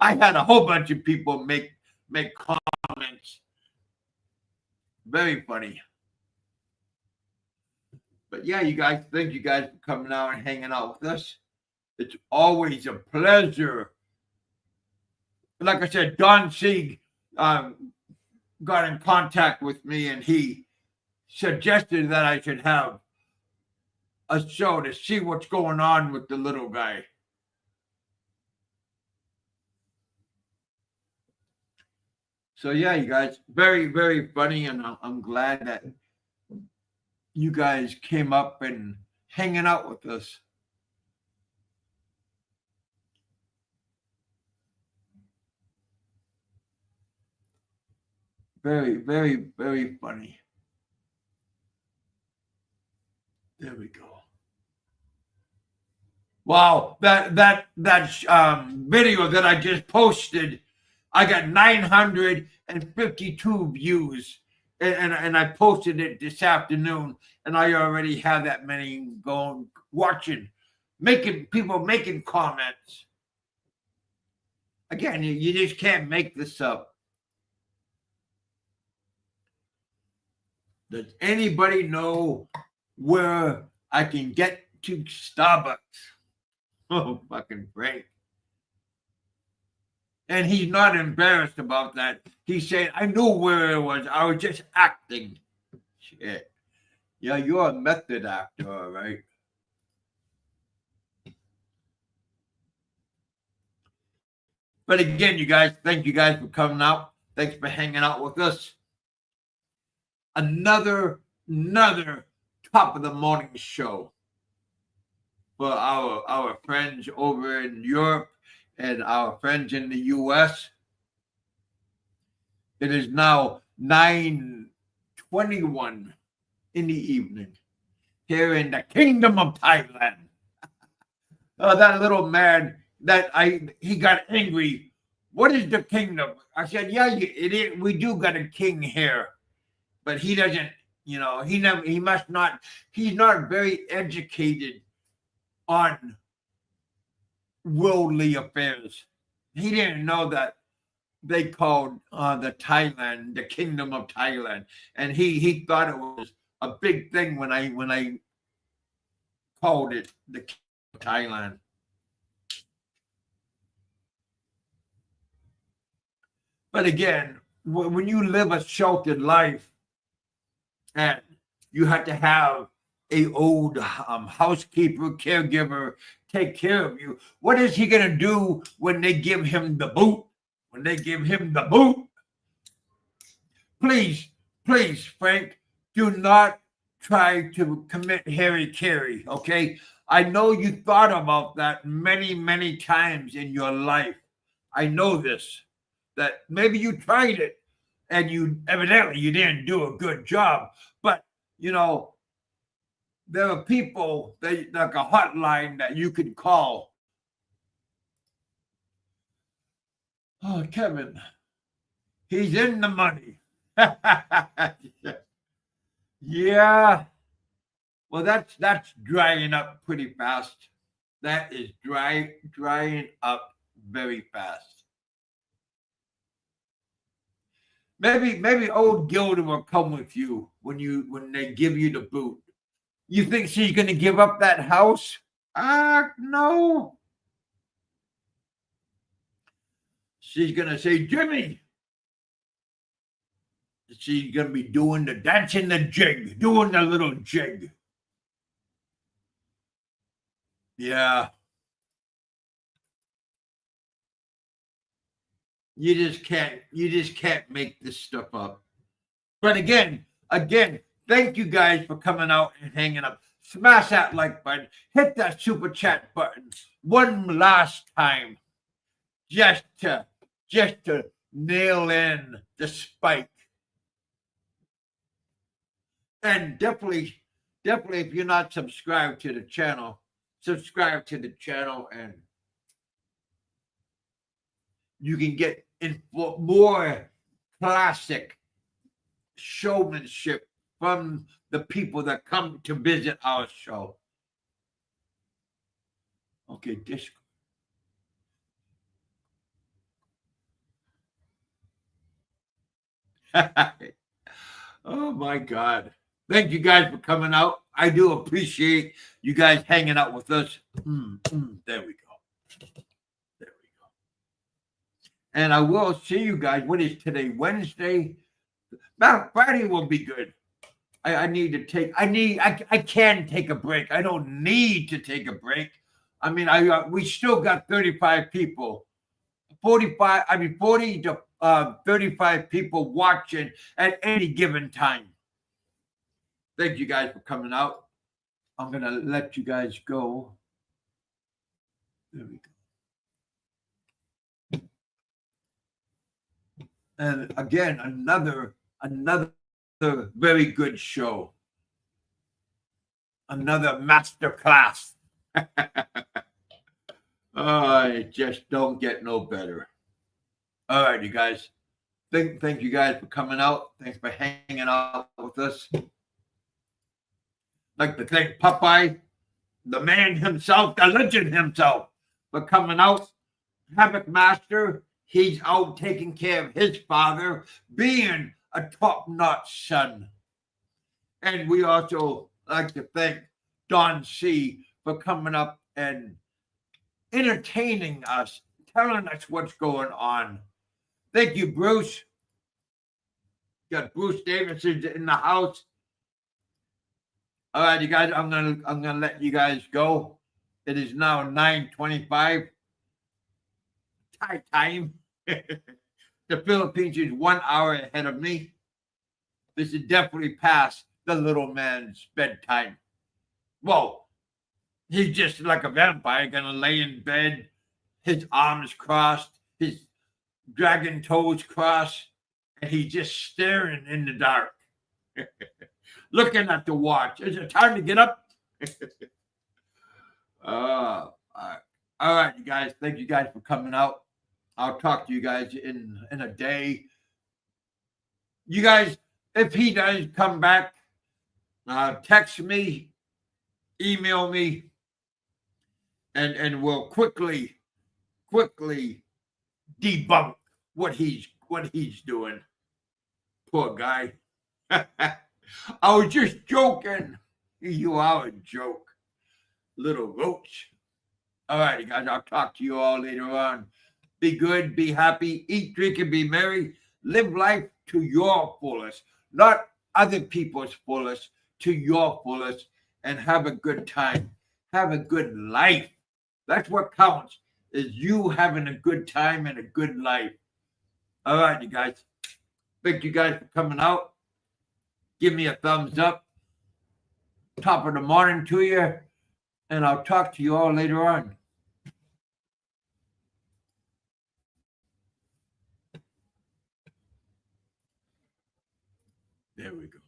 A: I had a whole bunch of people make comments. Very funny. But yeah, you guys, thank you guys for coming out and hanging out with us. It's always a pleasure. Like I said, Don Sieg got in contact with me and he suggested that I should have a show to see what's going on with the little guy. So yeah, you guys, very, very funny, and I'm glad that you guys came up and hanging out with us. Very, very, very funny. There we go. Wow, that video that I just posted, I got 952 views, and I posted it this afternoon, and I already have that many going watching, people making comments. Again, you just can't make this up. Does anybody know where I can get to Starbucks? Oh, fucking Frank. And he's not embarrassed about that. He's saying, I knew where it was. I was just acting. shit. Yeah, you're a method actor, all right. But again, you guys, thank you guys for coming out. Thanks for hanging out with us. Another top of the morning show for our friends over in Europe and our friends in the US. It is now 9:21 in the evening here in the Kingdom of Thailand. Oh, that little man he got angry. What is the kingdom? I said, yeah, it is. We do got a king here, but he doesn't. He's not very educated on worldly affairs. He didn't know that they called the Kingdom of Thailand, and he thought it was a big thing when I called it the Kingdom of Thailand. But again, when you live a sheltered life and you have to have a old housekeeper, caregiver take care of you, what is he going to do when they give him the boot? When they give him the boot? Please, Frank, do not try to commit harry-carry, okay? I know you thought about that many, many times in your life. I know this. That maybe you tried it and you didn't do a good job. But, there are people, like a hotline that you can call. Oh, Kevin, he's in the money. Yeah. Well, that's drying up pretty fast. That is drying up very fast. Maybe old Gilda will come with you when they give you the boot. You think she's gonna give up that house? No. She's gonna say, Jimmy. She's gonna be doing the dancing the jig, doing the little jig. Yeah. You just can't make this stuff up. But again, thank you guys for coming out and hanging up. Smash that like button. Hit that super chat button one last time. Just to nail in the spike. And definitely if you're not subscribed to the channel, subscribe to the channel and you can get more classic showmanship from the people that come to visit our show. Okay, Discord. Oh my God. Thank you guys for coming out. I do appreciate you guys hanging out with us. There we go. And I will see you guys. What is today? Wednesday? Friday will be good. I can take a break. I don't need to take a break. I mean, we still got 35 people. 40 to 35 people watching at any given time. Thank you guys for coming out. I'm going to let you guys go. There we go. And again, another very good show. Another master class. It just don't get no better. All right, you guys. Thank you guys for coming out. Thanks for hanging out with us. I'd like to thank Popeye, the man himself, the legend himself, for coming out. Havoc Master, he's out taking care of his father, being a top-notch son. And we also like to thank Don C for coming up and entertaining us, telling us what's going on. Thank you, Bruce. Got Bruce Davidson in the house. All right, you guys, I'm gonna let you guys go. It is now 9:25 Thai time. The Philippines is 1 hour ahead of me. This is definitely past the little man's bedtime. Whoa, he's just like a vampire, gonna lay in bed, his arms crossed, his dragon toes crossed, and he's just staring in the dark, looking at the watch. Is it time to get up? All right, you guys. Thank you guys for coming out. I'll talk to you guys in a day. You guys, if he does come back, text me, email me, and we'll quickly debunk what he's doing. Poor guy. I was just joking. You are a joke, little roach. All right, you guys. I'll talk to you all later on. Be good, be happy, eat, drink, and be merry. Live life to your fullest, not other people's fullest, to your fullest, and have a good time. Have a good life. That's what counts, is you having a good time and a good life. All right, you guys. Thank you guys for coming out. Give me a thumbs up. Top of the morning to you, and I'll talk to you all later on. There we go.